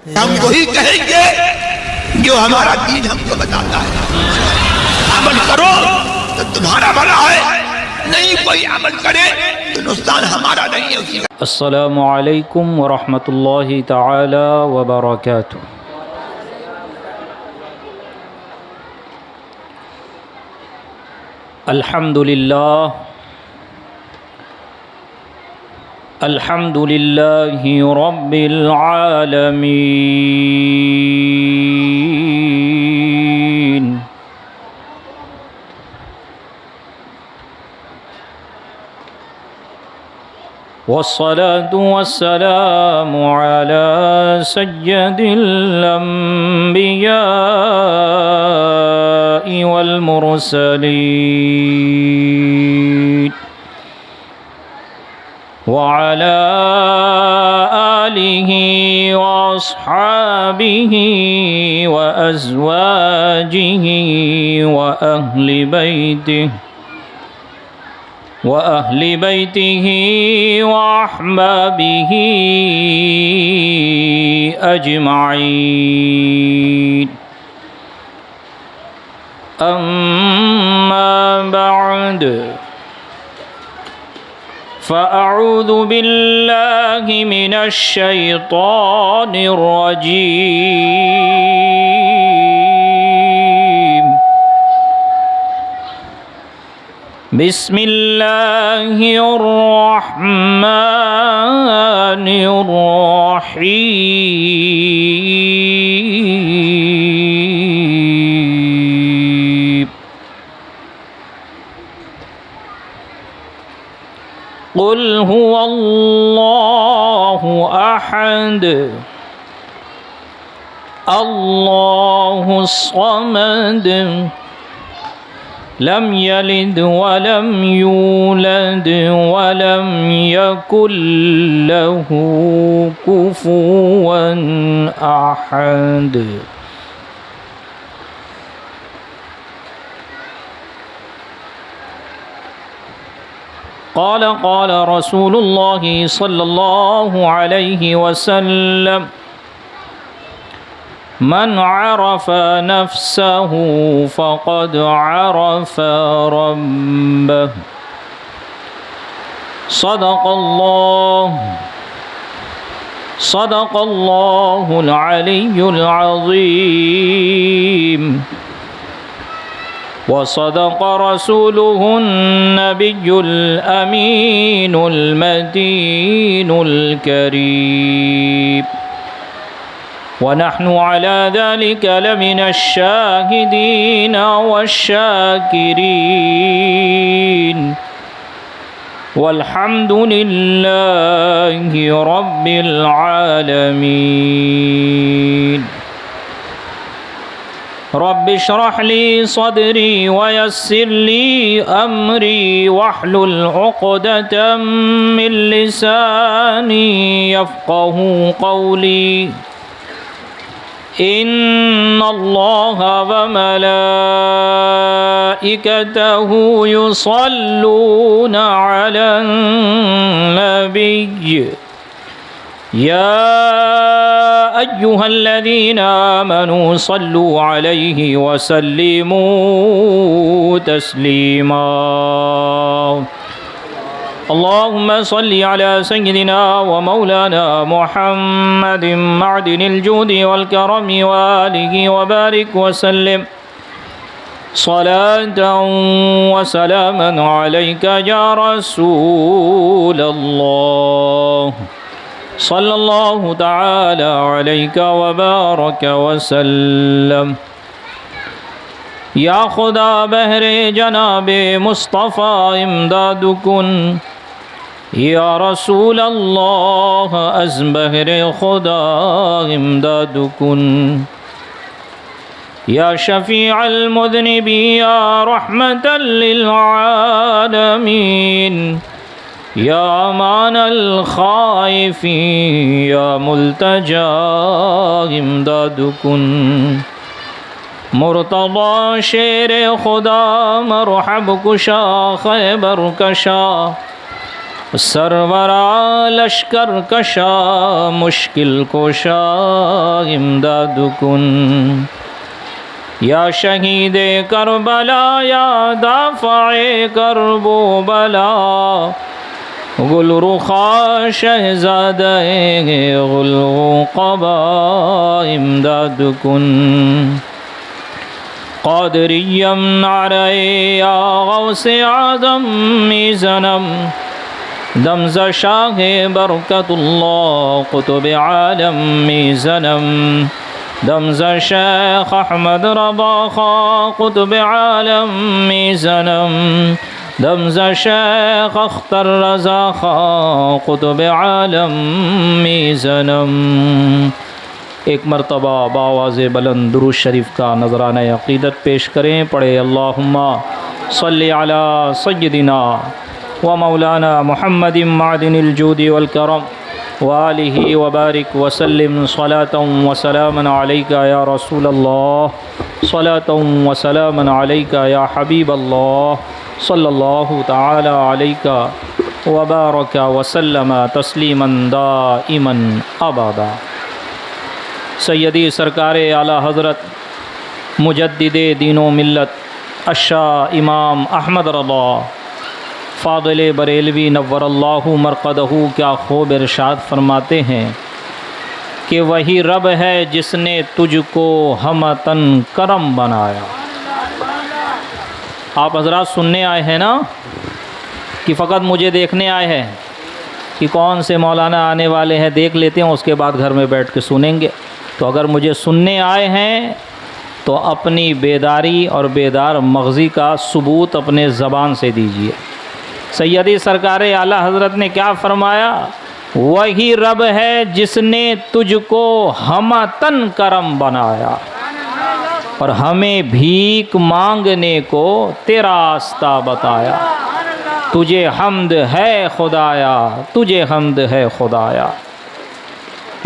हम वही कहेंगे जो हमारा दीन हमको बताता है। अमल करो तो तुम्हारा भला है, नहीं कोई अमल करे तो नुकसान हमारा नहीं है उसका। अस्सलामु अलैकुम व रहमतुल्लाहि तआला व बरकातुहू। अल्हम्दुलिल्लाह अल्हम्दुलिल्लाहि रब्बिल आलमीन। वस्सलातु वस्सलामु अला सय्यदिल अंबिया'i वल मुरसलीन व अला आलिहि व अस्हाबिहि व अज़वाजिहि व अहली बैतिहि व अहबाबिहि अजमाईन। अम्मा बअद फ़अऊज़ु बिल्लाहि मिनश शैतानिर रजीम। बिस्मिल्लाहिर रहमानिर रहीम। क़ुल हुवल्लाहु अहद अल्लाहुस समद लम यलिद वलम यूलद वलम यकुल लहू कुफुवन अहद। क़ाल रसूलुल्लाहि सल्लल्लाहु अलैहि वसल्लम मन अरफ़ नफ़्सहु फ़क़द अरफ़ रब्बह। सदक़ल्लाहुल अलियुल अज़ीम व सदक़ रसूलुहुन नबियुल अमीनुल मतीनुल करीम व नहनु अला ज़ालिका लमिनश शाहिदीन वश्शाकिरीन वल्हम्दुलिल्लाहि रब्बिल आलमीन। रब्बि इश्रह ली सदरी वयस्सिर ली अमरी वहलुल उक़दतम मिन लिसानी यफ़क़हू क़ौली। इन्नल्लाहा व मलाइकतहू युसल्लूना अलन नबिय्य या अय्युहल्लज़ीना आमनू सल्लू अलैहि व सल्लिमू तस्लीमा। अल्लाहुम्मा सल्लि अला सय्यिदिना व मौलाना मुहम्मदिन मअदिनिल जूदि वल करमि व आलिहि व बारिक व सल्लिम सलातन व सलामन अलैका या रसूलल्लाह सल्लल्लाहु तआला अलैका व बारक व सल्लम। या खुदा बहरे जनाबे मुस्तफ़ा इमदादुकुन या रसूल अल्लाह अज़ बहरे खुदा इमदादुकुन या शफ़ीअल मुज़निबी या रहमतल लिल आलमीन या अमानल खाइफ़ीन या मुल्तजा इमदादुकुन। मुर्तज़ा शेर खुदा मरहब कुशा खैबर कशा सरवरा लश्कर कशा मुश्किल कोशा इमदाद कुन। या शहीद करबला या दाफ़े करबो बला गुलरुखा शहज़ादे गुलक़बा इमदाद कुन। क़ादिरियम नारे या गौसे आज़म मीज़नम दमज़ शाह बरकतुल्लाह क़ुतुब आलम मीज़नम दमज़ शेख अहमद रज़ा ख़ा क़ुतुब आलम मीज़नम दमज़ शेख अख्तर रज़ा ख़ा क़ुतुब आलम मीज़नम। एक मरतबा बावाज़े बुलंद दुरूद शरीफ का नज़राना अक़ीदत पेश करें। पढ़े अल्लाहुम्मा सल्लि अला सय्यदिना व मौलाना मुहम्मदिन मादिनिल जूदी वल करम व आलिहि व बारिक व सल्लिम सलातन व सलामन अलैका या रसूलल्लाह सलातन व सलामन अलैका या हबीबल्लाह सल्लल्लाहु तआला अलैका व बारका व सल्लम तस्लीमन दाइमन अबदा। सैयदी सरकार आला हज़रत मुजद्दिदे दीनो मिल्लत अशा इमाम अहमद रज़ा फ़ादिल बरेलवी नव्वरल्लाहु मरक़दहू क्या खूब इरशाद फरमाते हैं कि वही रब है जिसने तुझको हमतन करम बनाया। आप हज़रात सुनने आए हैं ना कि फ़कत मुझे देखने आए हैं कि कौन से मौलाना आने वाले हैं, देख लेते हैं उसके बाद घर में बैठ के सुनेंगे। तो अगर मुझे सुनने आए हैं तो अपनी बेदारी और बेदार मग़ज़ी का सबूत अपने ज़बान से दीजिए। सैयदी सरकार आला हज़रत ने क्या फ़रमाया? वही रब है जिसने तुझको हमतन करम बनाया और हमें भीख मांगने को तेरा रास्ता बताया। तुझे हम्द है खुदाया, तुझे हम्द है खुदाया।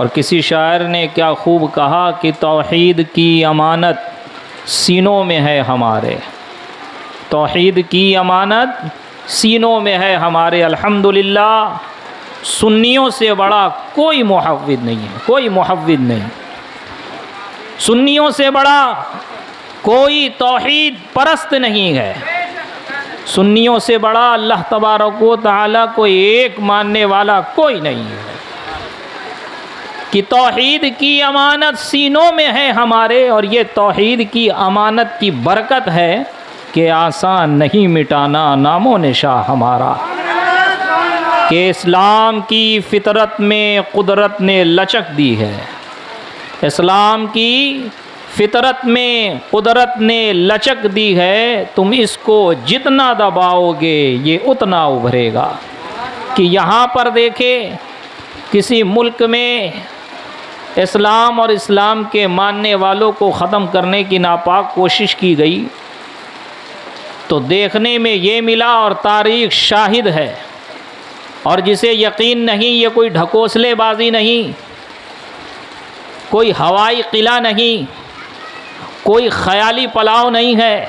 और किसी शायर ने क्या खूब कहा कि तौहीद की अमानत सीनों में है हमारे, तौहीद की अमानत सीनों में है हमारे। अल्हम्दुलिल्लाह सुन्नियों से बड़ा कोई मुहव्विद नहीं है, कोई मुहव्विद नहीं। सुन्नियों से बड़ा कोई तौहीद परस्त नहीं है। सुन्नियों से बड़ा अल्लाह तबारक व तआला को एक मानने वाला कोई नहीं है। कि तौहीद की अमानत सीनों में है हमारे, और ये तौहीद की अमानत की बरकत है कि आसान नहीं मिटाना नामो निशा हमारा। कि इस्लाम की फ़ितरत में कुदरत ने लचक दी है, इस्लाम की फ़ितरत में कुदरत ने लचक दी है। तुम इसको जितना दबाओगे ये उतना उभरेगा। कि यहाँ पर देखे किसी मुल्क में इस्लाम और इस्लाम के मानने वालों को ख़त्म करने की नापाक कोशिश की गई तो देखने में ये मिला, और तारीख़ शाहिद है, और जिसे यकीन नहीं, ये कोई ढकोसलेबाजी नहीं, कोई हवाई किला नहीं, कोई ख़याली पलाव नहीं है।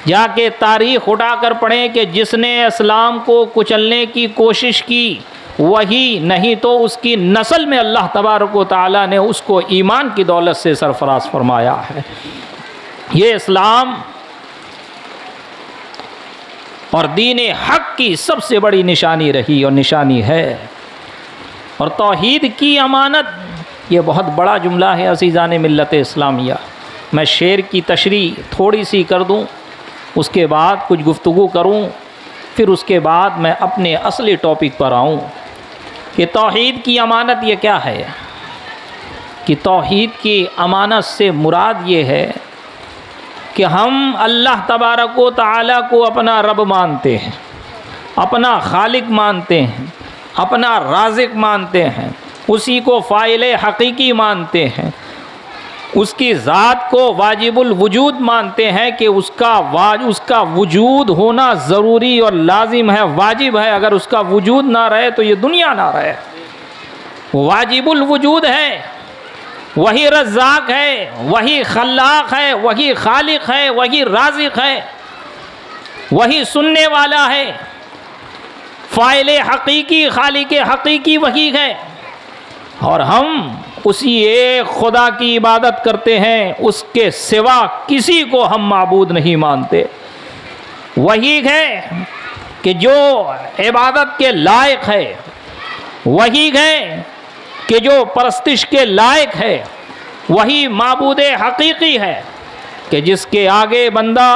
जाके तारीख़ उठाकर पढ़ें कि जिसने इस्लाम को कुचलने की कोशिश की वही नहीं तो उसकी नस्ल में अल्लाह तबारक व तआला ने उसको ईमान की दौलत से सरफराज फरमाया है। ये इस्लाम और दीन हक़ की सबसे बड़ी निशानी रही और निशानी है। और तौहीद की अमानत, ये बहुत बड़ा जुमला है अज़ीज़ान मिल्लत इस्लामिया। मैं शेर की तशरीह थोड़ी सी कर दूं, उसके बाद कुछ गुफ्तगू करूं, फिर उसके बाद मैं अपने असली टॉपिक पर आऊं कि तौहीद की अमानत ये क्या है। कि तौहीद की अमानत से मुराद ये है कि हम अल्लाह तबारक व तआला को अपना रब मानते हैं, अपना खालिक मानते हैं, अपना राज़िक मानते हैं, उसी को फ़ाइल हक़ीक़ी मानते हैं, उसकी ज़ात को वाजिबुल वजूद मानते हैं कि उसका वजूद होना ज़रूरी और लाजिम है, वाजिब है। अगर उसका वजूद ना रहे तो ये दुनिया ना रहे। वाजिबुल वजूद है, वही रज़्ज़ाक़ है, वही खल्लाक़ है, वही खालिक है, वही राज़िक़ है, वही सुनने वाला है। फ़ाइल हकीकी खालिक हकीकी वही है, और हम उसी एक खुदा की इबादत करते हैं, उसके सिवा किसी को हम माबूद नहीं मानते। वही है कि जो इबादत के लायक है, वही है कि जो परस्तिश के लायक है, वही माबूद हकीकी है कि जिसके आगे बंदा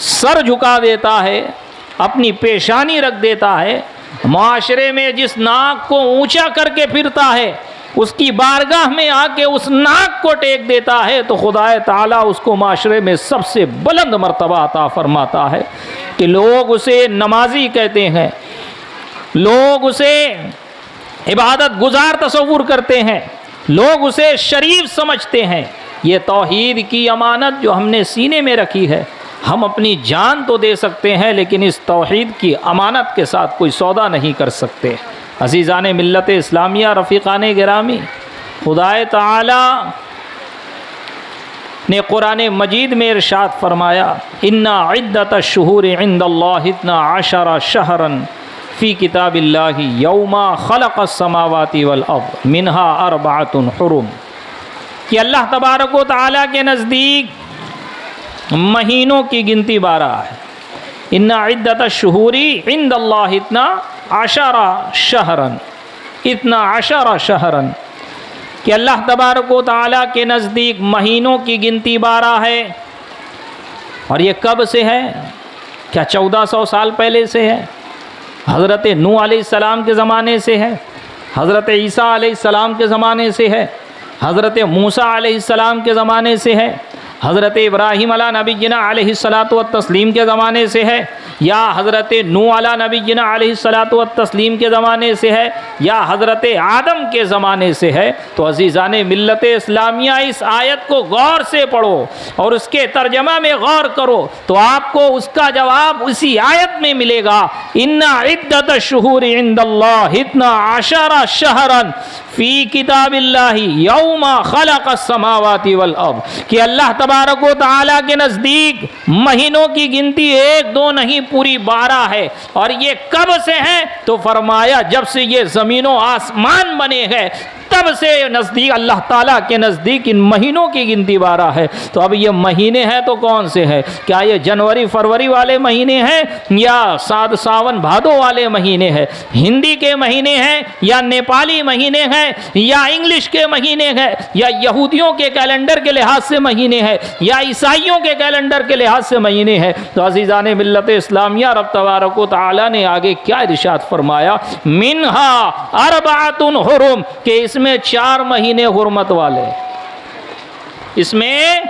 सर झुका देता है, अपनी पेशानी रख देता है, माशरे में जिस नाक को ऊंचा करके फिरता है, उसकी बारगाह में आके उस नाक को टेक देता है, तो खुदाए ताला उसको माशरे में सबसे बुलंद मर्तबा अता फरमाता है कि लोग उसे नमाजी कहते हैं, लोग उसे इबादत गुजार तसव्वुर करते हैं, लोग उसे शरीफ समझते हैं। ये तौहीद की अमानत जो हमने सीने में रखी है, हम अपनी जान तो दे सकते हैं, लेकिन इस तौहीद की अमानत के साथ कोई सौदा नहीं कर सकते। अज़ीज़ान मिल्लत इस्लामिया, रफ़ीक़ान गिरामी, खुदाए ताला ने कुरान मजीद में इरशाद फरमाया, इन्ना इद्दत शुहूर इंदल्लाहि इतना आशरा शहरन फ़ी किताबिल्लाहि यौमा खलक़स समावाति वल अर्द मिनहा अर्बअतुन हुरुम, कि अल्लाह तबारक व तआला के नज़दीक महीनों की गिनती 12 है। इन्ना इद्दत शुहूरी इंदल्लाहि इतना आशरा शहरन, इतना आशरा शहरन, कि अल्लाह तबारक व तआला के नज़दीक महीनों की गिनती 12 है। और ये कब से है? क्या 1400 साल पहले से है? हज़रत नूह अलैहिस्सलाम के ज़माने से है? हज़रत ईसा अलैहिस्सलाम के ज़माने से है? हज़रत मूसा अलैहिस्सलाम के ज़माने से है? हज़रत इब्राहीम अला नबीना अलैहिस्सलातु व तस्लीम के ज़माने से है? या हज़रत नूह अला नबीना अलैहिस्सलातु व तस्लीम के ज़माने से है? या हज़रत आदम के ज़माने से है? तो अज़ीज़ान मिल्लत इस्लामिया, इस आयत को गौर से पढ़ो और उसके तर्जमा में गौर करो तो आपको उसका जवाब उसी आयत में मिलेगा। इन्ना इद्दत शुहूर इंदल्लाहि इतना आशरा शहरन फ़ी किताबिल्लाहि यौमा खलक़स समावाति वल अर्द, कि अल्लाह तबारक व तआला के नज़दीक महीनों की गिनती 1 2 नहीं, पूरी 12 है। और ये कब से है? तो फरमाया जब से ये ज़मीनों आसमान बने हैं, तब से नज़दीक अल्लाह ताला के नज़दीक इन महीनों की गिनती 12 है। तो अब ये महीने हैं तो कौन से हैं? क्या ये जनवरी फरवरी वाले महीने हैं, या साद सावन भादो वाले महीने हैं? हिंदी के महीने हैं, या नेपाली महीने हैं, या इंग्लिश के महीने हैं, या यहूदियों के कैलेंडर के लिहाज से महीने हैं, या ईसाइयों के कैलेंडर के लिहाज से महीने हैं? तो अज़ीज़ान मिल्लत इस्लामिया, रब तबारक व तआला ने आगे क्या इरशाद फरमाया, मिनहा अर्बअतुन हुरुम, कि इसमें 4 महीने हुर्मत वाले, इसमें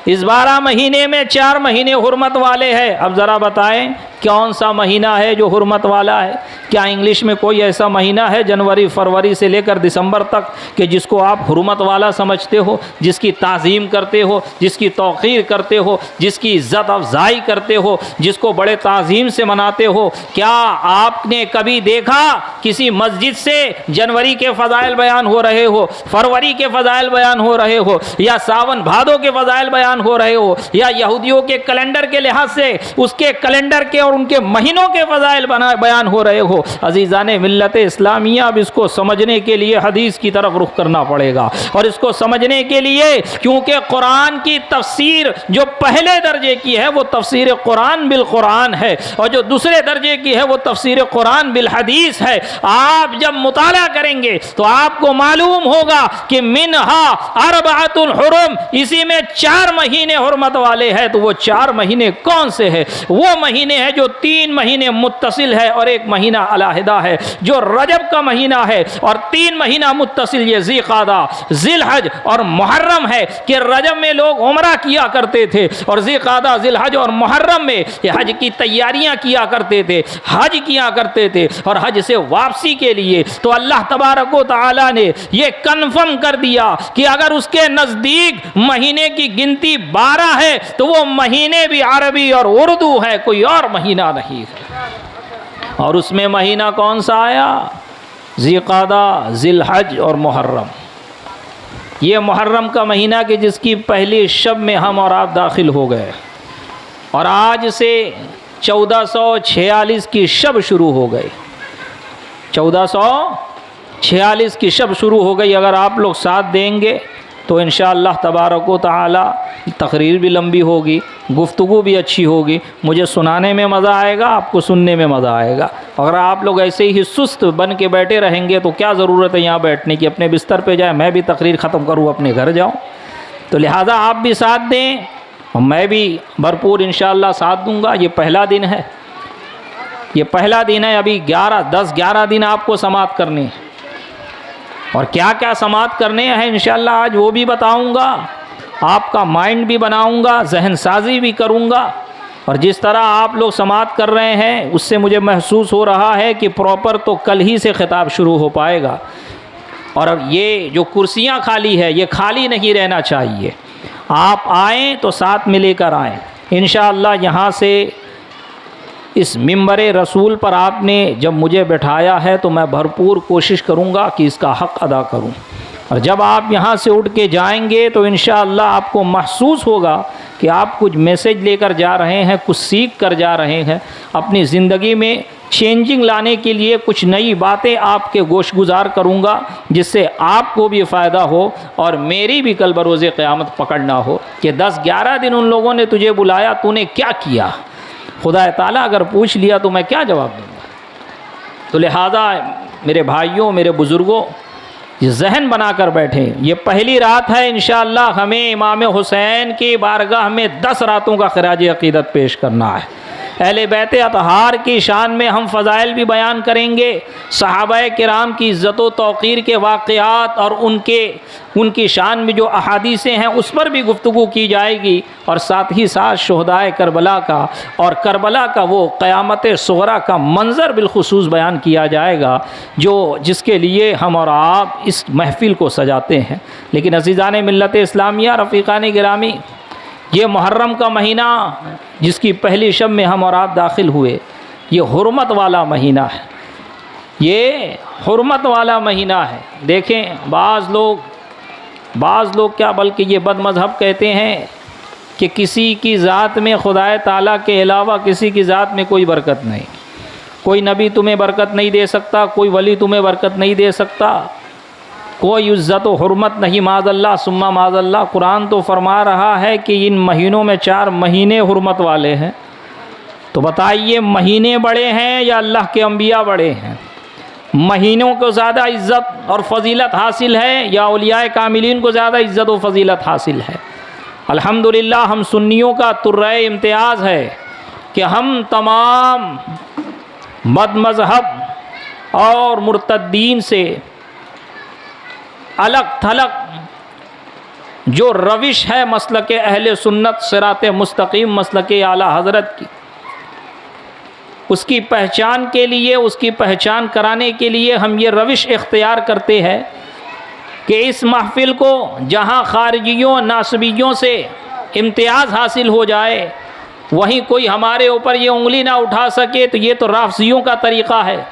इस 12 महीने में 4 महीने हुर्मत वाले हैं। अब ज़रा बताएं कौन सा महीना है जो हुर्मत वाला है? क्या इंग्लिश में कोई ऐसा महीना है जनवरी फरवरी से लेकर दिसंबर तक कि जिसको आप हुर्मत वाला समझते हो, जिसकी ताज़ीम करते हो, जिसकी तौक़ीर करते हो, जिसकी इज़्ज़त अफ़ज़ाई करते हो, जिसको बड़े ताज़ीम से मनाते हो? क्या आपने कभी देखा किसी मस्जिद से जनवरी के फ़ज़ाइल बयान हो रहे हो, फरवरी के फ़ज़ाइल बयान हो रहे हो, या सावन भादो के फ़ज़ाइल बयान हो रहे हो, या यहूदियों के कैलेंडर के लिहाज से उसके कैलेंडर के और उनके महीनों के फ़ज़ाइल बयान हो रहे हो? अज़ीज़ान मिल्लत इस्लामिया, अब इसको समझने के लिए हदीस की तरफ रुख करना पड़ेगा। और इसको समझने के लिए, क्योंकि कुरान की तफसीर जो पहले दर्जे की है वो तफसीर कुरान बिल कुरान है, और जो दूसरे दर्जे की है वो तफसीर कुरान बिल हदीस है। आप जब मुताला करेंगे तो आपको मालूम होगा कि मिनहा अर्बअतुन हुरुम, इसी में 4 महीने हुर्मत वाले हैं। तो वो 4 महीने कौन से हैं? वो महीने हैं जो 3 महीने मुत्तसिल है और 1 महीना अलहदा है, जो रजब का महीना है, और 3 महीना मुत्तसिल ये ज़िलक़ादा, ज़िलहज और मुहर्रम है, कि रजब में लोग उम्रा किया करते थे, और ज़िलक़ादा, ज़िलहज और मुहर्रम में ये हज की तैयारियां किया करते थे, हज किया करते थे। और हज से वापसी के लिए तो अल्लाह तबारक व तआला ने ये कन्फर्म कर दिया कि अगर उसके नज़दीक महीने की गिनती 12 है तो वो महीने भी अरबी और उर्दू है, कोई और महीना नहीं है। और उसमें महीना कौन सा आया? ज़िलक़ादा, ज़िलहज और मुहर्रम। ये मुहर्रम का महीना कि जिसकी पहली शब में हम और आप दाखिल हो गए, और आज से 1446 की शब शुरू हो गई। 1446 की शब शुरू हो गई। अगर आप लोग साथ देंगे तो इंशाअल्लाह तबारक व तआला तकरीर भी लंबी होगी, गुफ्तगू भी अच्छी होगी, मुझे सुनाने में मज़ा आएगा, आपको सुनने में मज़ा आएगा। अगर आप लोग ऐसे ही सुस्त बन के बैठे रहेंगे तो क्या ज़रूरत है यहाँ बैठने की, अपने बिस्तर पे जाए, मैं भी तकरीर ख़त्म करूँ अपने घर जाऊँ। तो लिहाजा आप भी साथ दें और मैं भी भरपूर इंशाअल्लाह साथ दूँगा। ये पहला दिन है, ये पहला दिन है। अभी 10-11 दिन आपको समात करनी है और क्या क्या समात करने हैं इंशाअल्लाह आज वो भी बताऊंगा। आपका माइंड भी बनाऊंगा, जहन साजी भी करूंगा। और जिस तरह आप लोग समात कर रहे हैं उससे मुझे महसूस हो रहा है कि प्रॉपर तो कल ही से खिताब शुरू हो पाएगा। और अब ये जो कुर्सियां खाली है ये खाली नहीं रहना चाहिए। आप आएँ तो साथ में लेकर आएँ इंशाअल्लाह। यहाँ से इस मिंबर रसूल पर आपने जब मुझे बैठाया है तो मैं भरपूर कोशिश करूँगा कि इसका हक़ अदा करूँ। और जब आप यहाँ से उठ के जाएंगे तो इंशाअल्लाह आपको महसूस होगा कि आप कुछ मैसेज लेकर जा रहे हैं, कुछ सीख कर जा रहे हैं। अपनी ज़िंदगी में चेंजिंग लाने के लिए कुछ नई बातें आपके गोशगुजार करूँगा जिससे आपको भी फ़ायदा हो और मेरी भी कल बरोज़े क़यामत पकड़ना हो कि 10-11 दिन उन लोगों ने तुझे बुलाया, तूने क्या किया। खुदा ताला अगर पूछ लिया तो मैं क्या जवाब दूँगा। तो लिहाजा मेरे भाइयों, मेरे बुज़ुर्गों, ये जहन बना कर बैठे। ये पहली रात है इंशाअल्लाह। हमें इमाम हुसैन की बारगाह में 10 रातों का खराज अक़ीदत पेश करना है। अहले बैत अतहार की शान में हम फ़ज़ाइल भी बयान करेंगे, सहाबाए किराम की इज़्ज़त व तौक़ीर के वाक़यात और उनकी शान में जो अहादीसें हैं उस पर भी गुफ्तगू की जाएगी। और साथ ही साथ शुहदाए करबला का और करबला का वो क़यामत सुग़रा का मंज़र बिलख़ुसूस बयान किया जाएगा जिसके लिए हम और आप इस महफ़िल को सजाते हैं। लेकिन अज़ीज़ान मिल्लत इस्लामिया, रफ़ीक़ान गिरामी, ये मुहर्रम का महीना जिसकी पहली शब में हम और आप दाखिल हुए, ये हुर्मत वाला महीना है, ये हुर्मत वाला महीना है। देखें बाज़ लोग क्या बल्कि ये बदमज़हब कहते हैं कि किसी की ज़ात में खुदाए ताला के अलावा किसी की ज़ात में कोई बरकत नहीं, कोई नबी तुम्हें बरकत नहीं दे सकता, कोई वली तुम्हें बरकत नहीं दे सकता, कोई इज़्ज़त व हुर्मत नहीं। माज़अल्लाह सुम्मा माज़अल्लाह। कुरान तो फरमा रहा है कि इन महीनों में 4 महीने हुर्मत वाले हैं। तो बताइए महीने बड़े हैं या अल्लाह के अंबिया बड़े हैं? महीनों को ज़्यादा इज़्ज़त और फ़जीलत हासिल है या औलियाए कामिलीन को ज़्यादा इज़्ज़त व फ़जीलत हासिल है? अल्हम्दुलिल्लाह हम सुन्नियों का तुर्रे इम्तियाज़ है कि हम तमाम बदमज़हब और मुर्तद्दीन से अलग थलग जो रविश है मसलक अहले सुन्नत सिरात मुस्तकीम मसलक आला हज़रत की, उसकी पहचान के लिए, उसकी पहचान कराने के लिए हम ये रविश इख्तियार करते हैं कि इस महफ़िल को जहाँ ख़ारिजियों नासबियों से इम्तियाज़ हासिल हो जाए वहीं कोई हमारे ऊपर ये उंगली ना उठा सके। तो ये तो राफ़ज़ियों का तरीक़ा है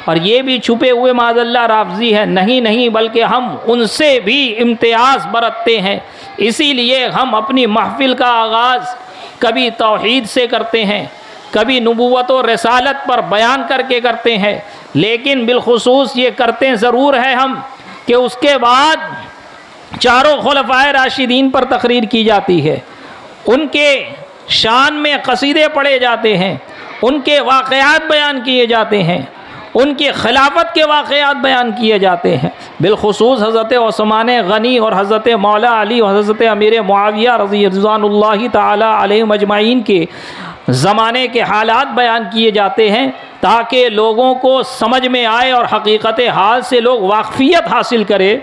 और ये भी छुपे हुए माज़अल्लाह राफ़ज़ी है। नहीं बल्कि हम उनसे भी इम्तियाज़ बरतते हैं। इसीलिए हम अपनी महफ़िल का आगाज़ कभी तौहीद से करते हैं, कभी नबूवत और रिसालत पर बयान करके करते हैं, लेकिन बिलखुसूस ये करते ज़रूर है हम कि उसके बाद चारों खुलफ़ाए राशिदीन पर तकरीर की जाती है, उनके शान में क़सीदे पढ़े जाते हैं, उनके वाक़यात बयान किए जाते हैं, उनके खिलाफत के वाक़यात बयान किए जाते हैं। बिलखुसूस हज़रत उस्मान गनी और हज़रत मौला अली और हज़रत अमीर मुआविया रज़ियल्लाहु ताला अलैहिम अजमाइन के ज़माने के हालात बयान किए जाते हैं ताकि लोगों को समझ में आए और हकीकत हाल से लोग वाक़फ़ियत हासिल करें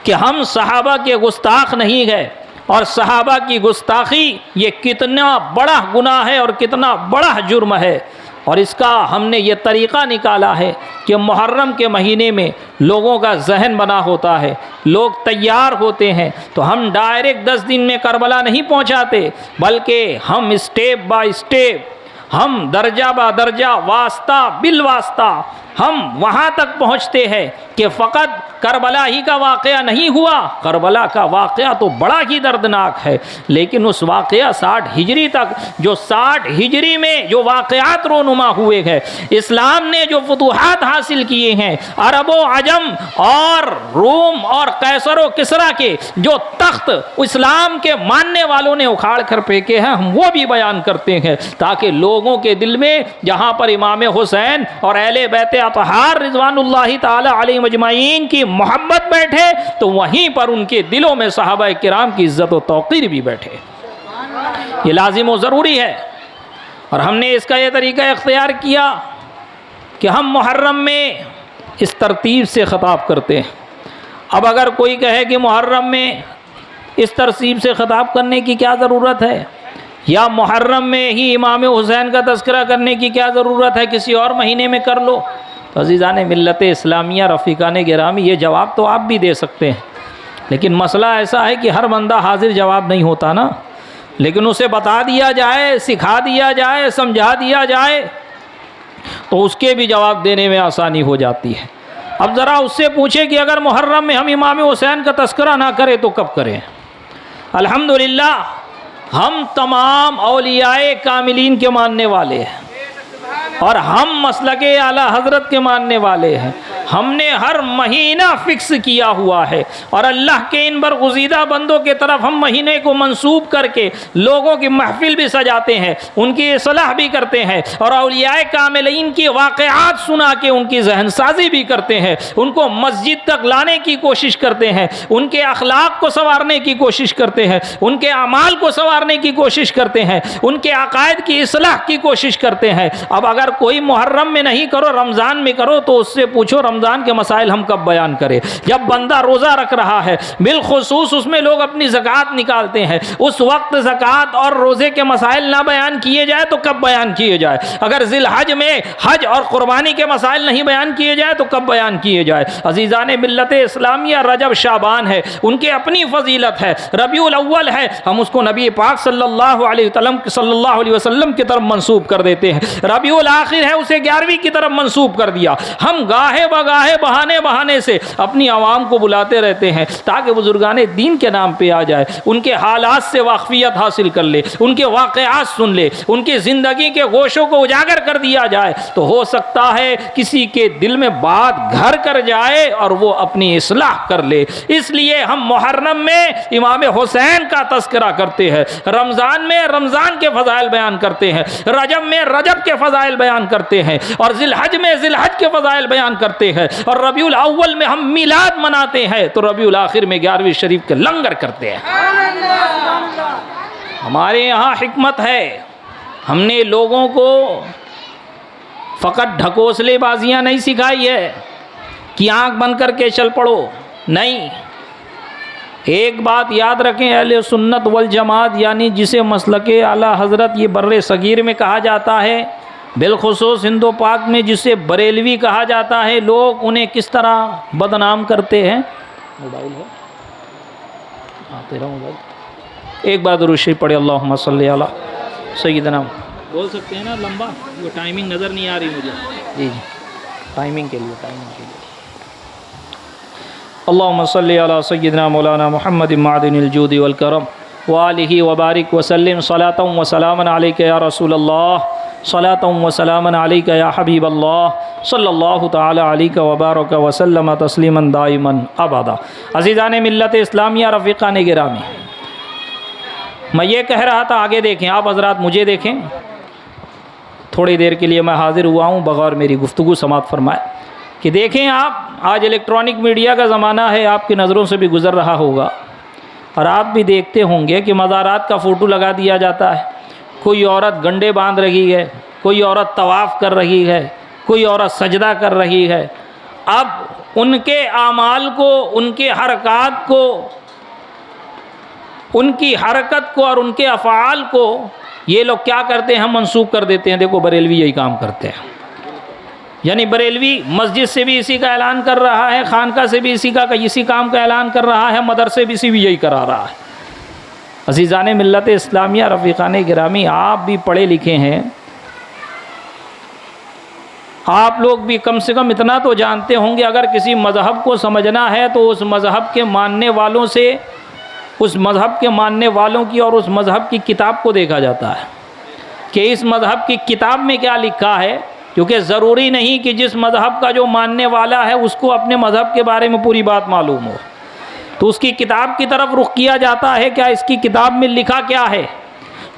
कि हम सहाबा के गुस्ताख नहीं गए और सहाबा की गुस्ताखी ये कितना बड़ा गुनाह है और कितना बड़ा जुर्म है। और इसका हमने ये तरीक़ा निकाला है कि मुहर्रम के महीने में लोगों का जहन बना होता है, लोग तैयार होते हैं, तो हम डायरेक्ट 10 दिन में करबला नहीं पहुंचाते, बल्कि हम स्टेप बाय स्टेप, हम दर्जा बा दर्जा, वास्ता बिल वास्ता हम वहाँ तक पहुँचते हैं कि फ़कत करबला ही का वाक़या नहीं हुआ, करबला का वाक़या तो बड़ा ही दर्दनाक है, लेकिन उस वाक़या 60 हिजरी तक, जो 60 हिजरी में जो वाक़यात रोनुमा हुए हैं, इस्लाम ने जो फतूहात हासिल किए हैं, अरब व अजम और रोम और कैसर व किसरा के जो तख्त इस्लाम के मानने वालों ने उखाड़ कर फेंके हैं, हम वो भी बयान करते हैं, ताकि लोगों के दिल में जहाँ पर इमाम हुसैन और अहले बैत अतहार रिज़वानुल्लाहि ताला अलैहिम अजमाइन की मोहब्बत बैठे, तो वहीं पर उनके दिलों में सहाबा किराम की इज्जत व तौक़ीर भी बैठे। ये लाजिम व ज़रूरी है। और हमने इसका ये तरीका इख्तियार किया कि हम मुहर्रम में इस तरतीब से ख़िताब करते हैं। अब अगर कोई कहे कि मुहर्रम में इस तरतीब से ख़िताब करने की क्या ज़रूरत है, या मुहर्रम में ही इमाम हुसैन का तज़किरा करने की क्या ज़रूरत है, किसी और महीने में कर लो, तो अज़ीज़ान मिल्लत इस्लामिया रफ़ीक़ान गिरामी, ये जवाब तो आप भी दे सकते हैं, लेकिन मसला ऐसा है कि हर बंदा हाजिर जवाब नहीं होता ना। लेकिन उसे बता दिया जाए, सिखा दिया जाए, समझा दिया जाए, तो उसके भी जवाब देने में आसानी हो जाती है। अब ज़रा उससे पूछे कि अगर मुहर्रम में हम इमाम हुसैन का तज़किरा ना करें तो कब करें? अल्हम्दुलिल्लाह हम तमाम औलियाए कामिलीन के मानने वाले हैं और हम मसलके आला हज़रत के मानने वाले हैं। हमने हर महीना फ़िक्स किया हुआ है और अल्लाह के इन बरगुज़ीदा बंदों के तरफ हम महीने को मंसूब करके लोगों की महफिल भी सजाते हैं, उनकी इस्लाह भी करते हैं और औलियाए कामिलीन की वाक़यात सुना के उनकी जहनसाजी भी करते हैं, उनको मस्जिद तक लाने की कोशिश करते हैं, उनके अखलाक को संवारने की कोशिश करते हैं, उनके अमाल को संवारने की कोशिश करते हैं, उनके अकायद की इस्लाह की कोशिश करते हैं। अब अगर कोई मुहर्रम में नहीं करो, रमज़ान में करो, तो उससे पूछो रमज़ान के मसाइल हम कब बयान करें? जब बंदा रोज़ा रख रहा है, बिलखुसूस उसमें लोग अपनी ज़कात निकालते हैं, उस वक्त ज़कात और रोज़े के मसाइल ना बयान किए जाए तो कब बयान किए जाए? अगर ज़िलहज में हज और क़ुरबानी के मसाइल नहीं बयान किए जाए तो कब बयान किए जाए? अज़ीज़ान मिल्लत इस्लामिया, रजब शाबान है, उनकी अपनी फ़जीलत है, रबीउल अव्वल है, हम उसको नबी पाक सल्लल्लाहु अलैहि वसल्लम की तरफ मंसूब कर देते हैं। रबीउल आखिर है, उसे 11वीं की तरफ मंसूब कर दिया। हम गाहे बगाहे बहाने बहाने से अपनी आवाम को बुलाते रहते हैं ताकि बुजुर्गाने दीन के नाम पे आ जाए, उनके हालात से वाक़फ़ियत हासिल कर ले, उनके वाक़यात सुन ले, उनकी ज़िंदगी के गोशों को उजागर कर दिया जाए, तो हो सकता है किसी के दिल में बात घर कर जाए और वो अपनी इस्लाह कर ले। इसलिए हम मुहर्रम में इमाम हुसैन का तज़किरा करते हैं, रमज़ान में रमज़ान के फ़ज़ाइल बयान करते हैं, रजब में रजब के फ़ज़ाइल बयान करते हैं, और ज़िलहज में ज़िलहज के फ़ज़ाइल बयान करते हैं, और रबीउल अव्वल में हम मिलाद मनाते हैं, तो रबीउल आखिर में 11वीं शरीफ के लंगर करते हैं। हमारे यहाँ हिकमत है, हमने लोगों को फ़कत ढकोसलेबाजियाँ नहीं सिखाई है कि आँख बंद करके चल पड़ो, नहीं। एक बात याद रखें, अहले सुन्नत वल जमात यानी जिसे मसलके आला हज़रत ये बर्रे सगीर में कहा जाता है, बिलखुसूस हिंदो पाक में जिसे बरेलवी कहा जाता है, लोग उन्हें किस तरह बदनाम करते हैं। मोबाइल है, हाँ तेरा मोबाइल। एक बार दुरूद शरीफ पढ़े, अल्लाहुम्मा सल्ली अला सय्यिदना। बोल सकते हैं ना लंबा, वो टाइमिंग नज़र नहीं आ रही मुझे। जी जी, टाइमिंग के लिए। अल्लाहुम्मा सल्ली अला सय्यिदना मौलाना मुहम्मद मादिनिल जूदी वल करम व आलिहि व बारिक व सल्लिम सलातन व सलामन अलैका या रसूलल्लाह, सलातन व सलामन अलैका या हबीबल्लाह, सल्लल्लाहु तआला अलैका व बारक व सल्लम तस्लीमन दाइमन अबदा। अज़ीज़ान मिल्लत इस्लामिया, रफ़ीक़ान गिरामी, मैं ये कह रहा था, आगे देखें आप हज़रात, मुझे देखें, थोड़ी देर के लिए मैं हाज़िर हुआ हूँ, बग़ौर मेरी गुफ्तगू समात फरमाए कि देखें आप, आज इलेक्ट्रॉनिक मीडिया का ज़माना है, आपकी नज़रों से भी गुज़र रहा होगा और आप भी देखते होंगे कि मज़ारात का फ़ोटो लगा दिया जाता है, कोई औरत गंडे बांध रही है, कोई औरत तवाफ़ कर रही है, कोई औरत सजदा कर रही है। अब उनके आमाल को, उनके हरकात को, उनकी हरकत को और उनके अफ़आल को ये लोग क्या करते हैं, हम मंसूब कर देते हैं। देखो बरेलवी यही काम करते हैं, यानी बरेलवी मस्जिद से भी इसी का ऐलान कर रहा है, खानका से भी इसी काम का ऐलान कर रहा है, मदरसे भी इसी भी यही करा रहा है। अज़ीज़ान मिल्लत इस्लामिया, रफ़ीक़ान गिरामी, आप भी पढ़े लिखे हैं, आप लोग भी कम से कम इतना तो जानते होंगे, अगर किसी मज़हब को समझना है तो उस मज़हब के मानने वालों से, उस मज़हब के मानने वालों की और उस मज़हब की किताब को देखा जाता है कि इस मज़हब की किताब में क्या लिखा है, क्योंकि ज़रूरी नहीं कि जिस मज़हब का जो मानने वाला है उसको अपने मज़हब के बारे में पूरी बात मालूम हो। तो उसकी किताब की तरफ रुख किया जाता है, क्या इसकी किताब में लिखा क्या है,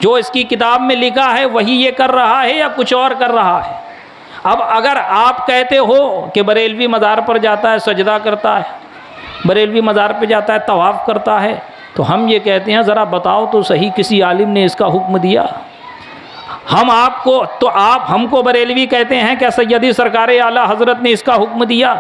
जो इसकी किताब में लिखा है वही ये कर रहा है या कुछ और कर रहा है। अब अगर आप कहते हो कि बरेलवी मज़ार पर जाता है सजदा करता है, बरेलवी मज़ार पर जाता है तवाफ़ करता है, तो हम ये कहते हैं ज़रा बताओ तो सही किसी आलिम ने इसका हुक्म दिया। हम आपको, तो आप हमको बरेलवी कहते हैं, क्या सैयदी सरकार आला हज़रत ने इसका हुक्म दिया?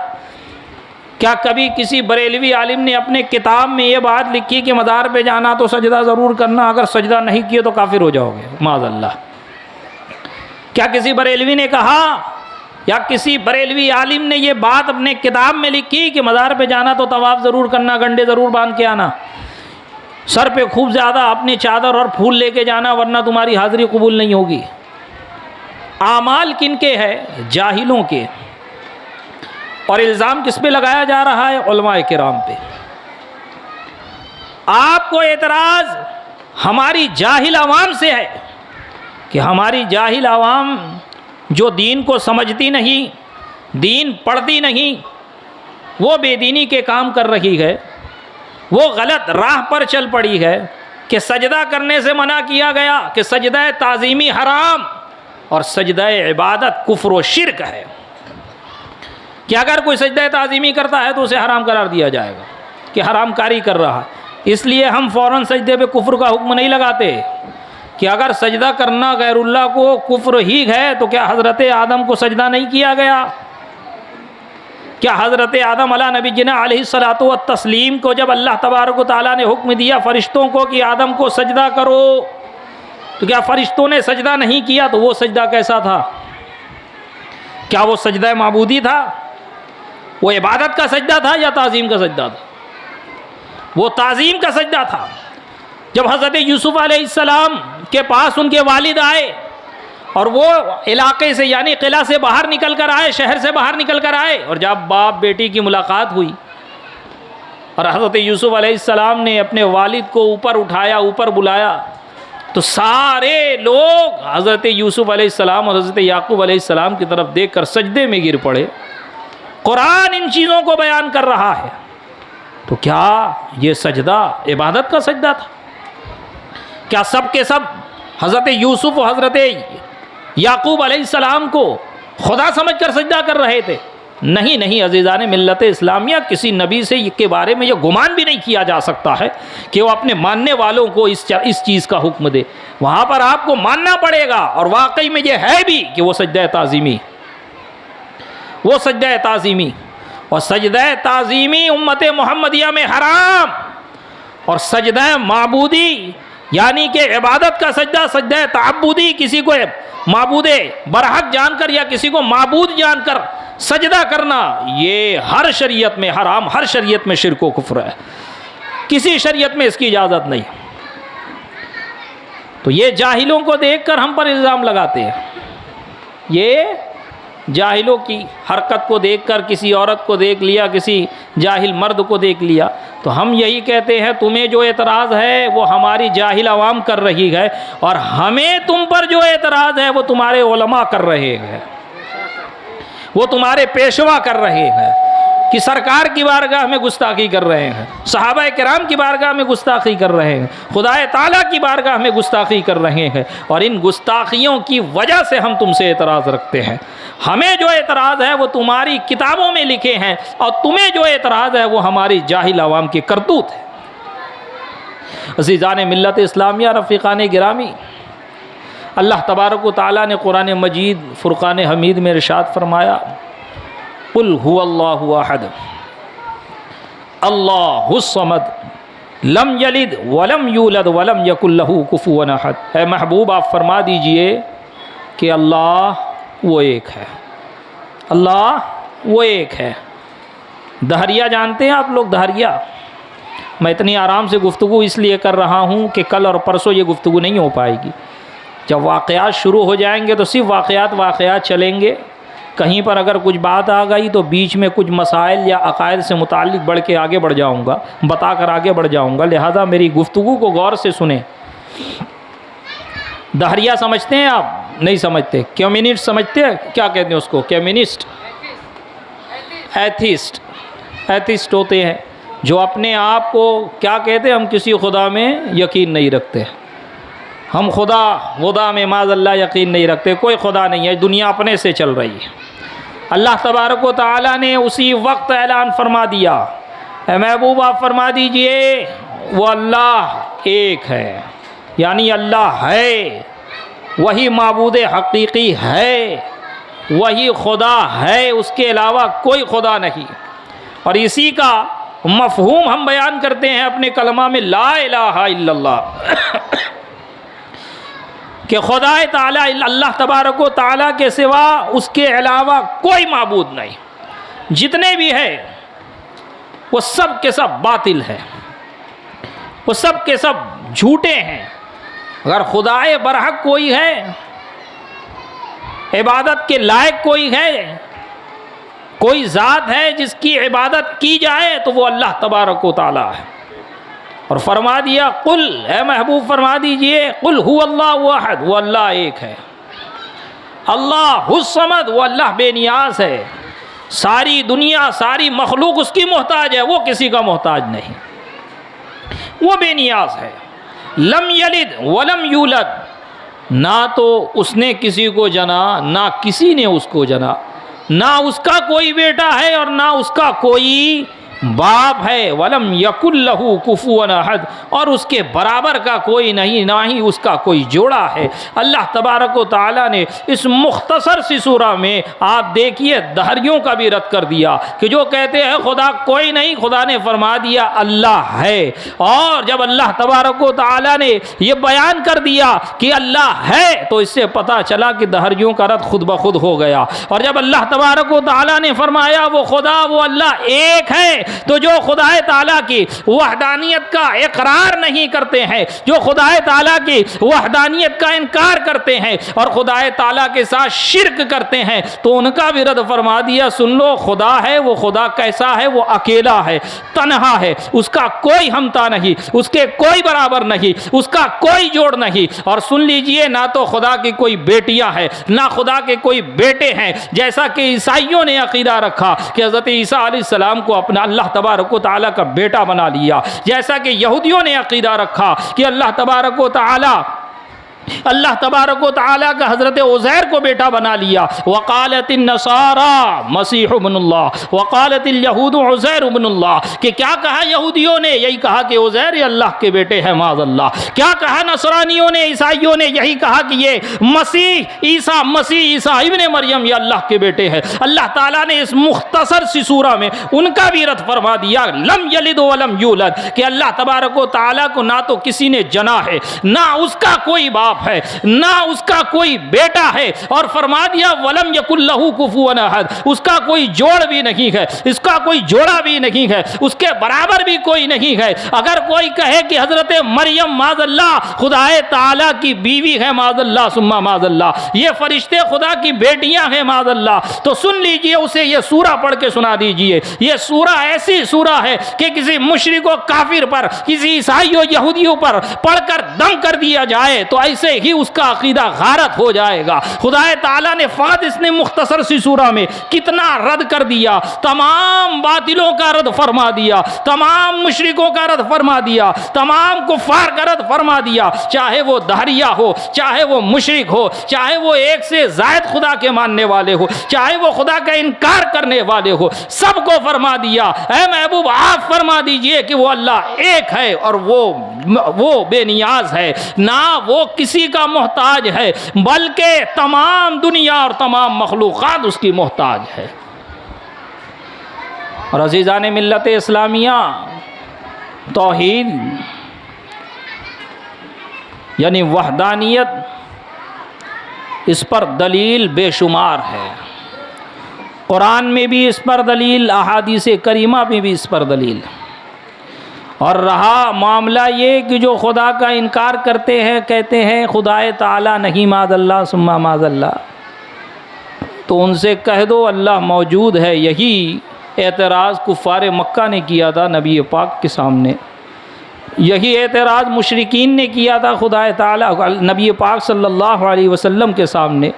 क्या कभी किसी बरेलवी आलिम ने अपने किताब में ये बात लिखी कि मज़ार पे जाना तो सजदा ज़रूर करना, अगर सजदा नहीं किए तो काफिर हो जाओगे माज़अल्लाह? क्या किसी बरेलवी ने कहा या किसी बरेलवी आलिम ने ये बात अपने किताब में लिखी कि मज़ार पे जाना तो तवाफ़ ज़रूर करना, गंडे ज़रूर बांध के आना, सर पे खूब ज़्यादा अपनी चादर और फूल लेके जाना वरना तुम्हारी हाज़िरी कबूल नहीं होगी? आमाल किनके है? जाहिलों के। और इल्ज़ाम किस पे लगाया जा रहा है? उलमाए किराम पे। आपको एतराज़ हमारी जाहिल आवाम से है कि हमारी जाहिल आवाम जो दीन को समझती नहीं, दीन पढ़ती नहीं, वो बेदीनी के काम कर रही है, वो गलत राह पर चल पड़ी है कि सजदा करने से मना किया गया कि सजदा ताज़ीमी हराम और सजदा इबादत कुफ्र व शिरक है, कि अगर कोई सजदा ताज़ीमी करता है तो उसे हराम करार दिया जाएगा कि हरामकारी कर रहा है। इसलिए हम फ़ौरन सजदे पे कुफ्र का हुक्म नहीं लगाते कि अगर सजदा करना गैरुल्लाह को कुफ्र ही है तो क्या हज़रत आदम को सजदा नहीं किया गया? क्या हज़रत आदम अला नबीना अलैहिस्सलातु व तस्लीम को जब अल्लाह तबारक व तआला ने हुक्म दिया फ़रिश्तों को कि आदम को सजदा करो, तो क्या फ़रिश्तों ने सजदा नहीं किया? तो वो सजदा कैसा था? क्या वो सजदा माबूदी था? वो इबादत का सजदा था या ताज़ीम का सजदा था? वो ताज़ीम का सजदा था। जब हज़रत यूसुफ़ अलैहिस्सलाम के पास उनके वालिद आए और वो इलाके से यानी किला से बाहर निकल कर आए, शहर से बाहर निकल कर आए, और जब बाप बेटी की मुलाकात हुई और हज़रत यूसुफ़ अलैहिस्सलाम ने अपने वालिद को ऊपर उठाया, ऊपर बुलाया, तो सारे लोग हज़रत यूसुफ़ अलैहिस्सलाम और हज़रत याकूब अलैहिस्सलाम की तरफ देखकर सजदे में गिर पड़े। कुरान इन चीज़ों को बयान कर रहा है। तो क्या ये सजदा इबादत का सजदा था? क्या सब के सब हज़रत यूसुफ़ और हज़रत याकूब अलैहिस्सलाम को खुदा समझकर सजदा कर रहे थे? नहीं नहीं अज़ीज़ान मिल्लत इस्लामिया, किसी नबी से के बारे में यह गुमान भी नहीं किया जा सकता है कि वो अपने मानने वालों को इस चीज़ का हुक्म दे। वहाँ पर आपको मानना पड़ेगा, और वाकई में ये है भी कि वो सजदा ताज़ीमी, वो सजदा ताज़ीमी, और सजदा ताज़ीमी उम्मत मुहम्मदिया में हराम, और सजदा माबूदी यानी कि इबादत का सजदा, सजदा ताबूदी, किसी को माबूदे बरहक जानकर या किसी को माबूद जानकर सजदा करना, ये हर शरीयत में हराम, हर शरीयत में शिर्क व कुफ्र है, किसी शरीयत में इसकी इजाज़त नहीं। तो ये जाहिलों को देखकर हम पर इल्ज़ाम लगाते हैं, ये जाहिलों की हरकत को देखकर, किसी औरत को देख लिया, किसी जाहिल मर्द को देख लिया, तो हम यही कहते हैं तुम्हें जो एतराज़ है वो हमारी जाहिल आवाम कर रही है, और हमें तुम पर जो एतराज़ है वो तुम्हारे उलमा कर रहे हैं, वो तुम्हारे पेशवा कर रहे हैं कि सरकार की बारगाह में गुस्ताखी कर रहे हैं, सहाबा किराम की बारगाह में गुस्ताखी कर रहे हैं, खुदाए ताला की बारगाह में गुस्ताखी कर रहे हैं, और इन गुस्ताखियों की वजह से हम तुमसे एतराज़ रखते हैं। हमें जो एतराज़ है वो तुम्हारी किताबों में लिखे हैं, और तुम्हें जो एतराज़ है वो हमारी जाहिल आवाम की करतूत है। अज़ीज़ान मिल्लत इस्लामिया, रफ़ीक़ान गिरामी, अल्लाह तबारक व तआला ने कुरान मजीद फ़ुरक़ान हमीद में इरशाद फरमाया, कुल हुवल्लाहु अहद अल्लाहुस समद लम यलिद वलम यूलद वलम यकुल लहू कुफुवन अहद। है महबूब, आप फरमा दीजिए कि अल्लाह वो एक है, अल्लाह वो एक है। दहरिया जानते हैं आप लोग? दहरिया, मैं इतनी आराम से गुफ्तगू इसलिए कर रहा हूँ कि कल और परसों ये गुफ्तगू नहीं हो पाएगी। जब वाक़यात शुरू हो जाएंगे तो सिर्फ वाक़यात चलेंगे, कहीं पर अगर कुछ बात आ गई तो बीच में कुछ मसाइल या अकायद से मुताल्लिक बढ़ के आगे बढ़ जाऊंगा, बताकर आगे बढ़ जाऊंगा, लिहाजा मेरी गुफ्तगू को गौर से सुने। दहरिया समझते हैं आप? नहीं समझते। कम्युनिस्ट समझते हैं? क्या कहते हैं उसको? Communist, atheist. एथिस्ट होते हैं जो अपने आप को क्या कहते हैं, हम किसी खुदा में यकीन नहीं रखते, हम खुदा में माज़अल्लाह यकीन नहीं रखते, कोई खुदा नहीं है, दुनिया अपने से चल रही है। अल्लाह तबारक व तआला ने उसी वक्त ऐलान फरमा दिया, ए महबूब आप फरमा दीजिए वो अल्लाह एक है, यानी अल्लाह है, वही माबूद हकीकी है, वही खुदा है, उसके अलावा कोई खुदा नहीं। और इसी का मफ़हूम हम बयान करते हैं अपने कलमा में, ला इलाहा इल्लल्लाह, कि खुदा ताला अल्लाह तबारक व ताला के सिवा उसके अलावा कोई माबूद नहीं। जितने भी है वो सब के सब बातिल है, वो सब के सब झूठे हैं। अगर खुदाए बरहक कोई है, इबादत के लायक कोई है, कोई ज़ात है जिसकी इबादत की जाए तो वो अल्लाह तबारक व ताला है। और फरमा दिया कुल, है महबूब फरमा दीजिए, कुल हुवल्लाहु अहद, वो अल्लाह एक है। अल्लाहुस समद, वो अल्लाह बेनियाज है। सारी दुनिया सारी मखलूक उसकी मोहताज है, वो किसी का मोहताज नहीं, वो बेनियाज है। लम यलिद वलम यूलद, ना तो उसने किसी को जना ना किसी ने उसको जना, ना उसका कोई बेटा है और ना उसका कोई बाप है। वलम यकुल्लहु कुफुवन अहद, और उसके बराबर का कोई नहीं, ना ही उसका कोई जोड़ा है। अल्लाह तबारक व तआला ने इस मुख्तसर सी सूरा में आप देखिए दहरियों का भी रद्द कर दिया कि जो कहते हैं खुदा कोई नहीं, खुदा ने फरमा दिया अल्लाह है। और जब अल्लाह तबारक व तआला ने ये बयान कर दिया कि अल्लाह है तो इससे पता चला कि दहरियों का रद्द खुद ब खुद हो गया। और जब अल्लाह तबारक व तआला ने फरमाया वो खुदा वो अल्लाह एक है, तो जो खुदाए ताला की वहदानियत का इकरार नहीं करते हैं, जो खुदाए ताला की वहदानियत का इनकार करते हैं और खुदाए ताला के साथ शिर्क करते हैं, तो उनका भी रद्द फरमा दिया। सुन लो, खुदा है वो खुदा कैसा है? वो अकेला है, तन्हा है, उसका कोई हमता नहीं, उसके कोई बराबर नहीं, उसका कोई जोड़ नहीं। और सुन लीजिए, ना तो खुदा की कोई बेटियां हैं, ना खुदा के कोई बेटे हैं, जैसा कि ईसाइयों ने अकीदा रखा कि हज़रत ईसा अलैहिस्सलाम को अपना अल्लाह तबारक व तआला का बेटा बना लिया, जैसा कि यहूदियों ने अकीदा रखा कि अल्लाह तबारक व तआला का हज़रत उज़ैर को बेटा बना लिया। वक़ालतिन नसारा मसीह इब्नुल्लाह वक़ालतिल यहूद उज़ैर इब्नुल्लाह, कि क्या कहा यहूदियों ने? यही कहा कि उज़ैर अल्लाह के बेटे हैं, माज़अल्लाह। क्या कहा नसरानियों ने, ईसाइयों ने? यही कहा कि ये मसीह ईसा इब्ने मरियम ये अल्लाह के बेटे हैं। अल्लाह ताला ने इस मुख्तसर सी सूरा में उनका भी रद्द फरमा दिया, लम यलिद वलम यूलद, कि अल्लाह तबारक व तआला को ना तो किसी ने जना है, ना उसका कोई बाप है, ना उसका कोई बेटा है। और फरमा दिया वलम यकुल्लहु कुफुवन अहद, उसका कोई जोड़ भी नहीं है, इसका कोई जोड़ा भी नहीं है, उसके बराबर भी कोई नहीं है। अगर कोई कहे कि हजरत मरियम माज़अल्लाह खुदाए ताला की बीवी है, माज़अल्लाह सुम्मा माज़अल्लाह, ये फरिश्ते खुदा की बेटियां हैं, माज़अल्लाह, तो सुन लीजिए, उसे ये सूरा पढ़ के सुना दीजिए। ये सूरा ऐसी सूरा है कि किसी मुशरिक व काफिर पर, किसी ईसाई व यहूदियों पर पढ़कर दम कर दिया जाए तो ऐसे ही उसका अकीदा गारत हो जाएगा। खुदाए ताला ने फ़कत इसने मुख्तसर सी सूरा में कितना रद्द कर दिया, तमाम बातिलों का रद्द फरमा दिया, तमाम मुशरिकों का रद्द फरमा दिया, तमाम कुफ़ार का रद्द फरमा दिया, चाहे वो दहरिया हो, चाहे वो मुशरिक हो, चाहे वो एक से ज़ायद खुदा के मानने वाले हो, चाहे वो खुदा का इनकार करने वाले हो, सबको फरमा दिया। ऐ महबूब आप फरमा दीजिए कि वो अल्लाह एक है और वो बेनियाज है, ना वो किसी का मोहताज है, बल्कि तमाम दुनिया और तमाम मखलूक़ात उसकी मोहताज है। और अज़ीज़ान मिल्लत इस्लामिया, तौहीद यानी वहदानियत, इस पर दलील बेशुमार है। कुरान में भी इस पर दलील, अहादीस करीमा में भी इस पर दलील। और रहा मामला ये कि जो खुदा का इनकार करते हैं, कहते हैं खुदाए ताला नहीं, माज़अल्लाह सुम्मा माज़अल्लाह, तो उनसे कह दो अल्लाह मौजूद है। यही एतराज़ कुफ़ार मक्का ने किया था नबी पाक के सामने, यही एतराज़ मुशरिकीन ने किया था खुदा ताला नबी पाक सल्लल्लाहु अलैहि वसल्लम के सामने।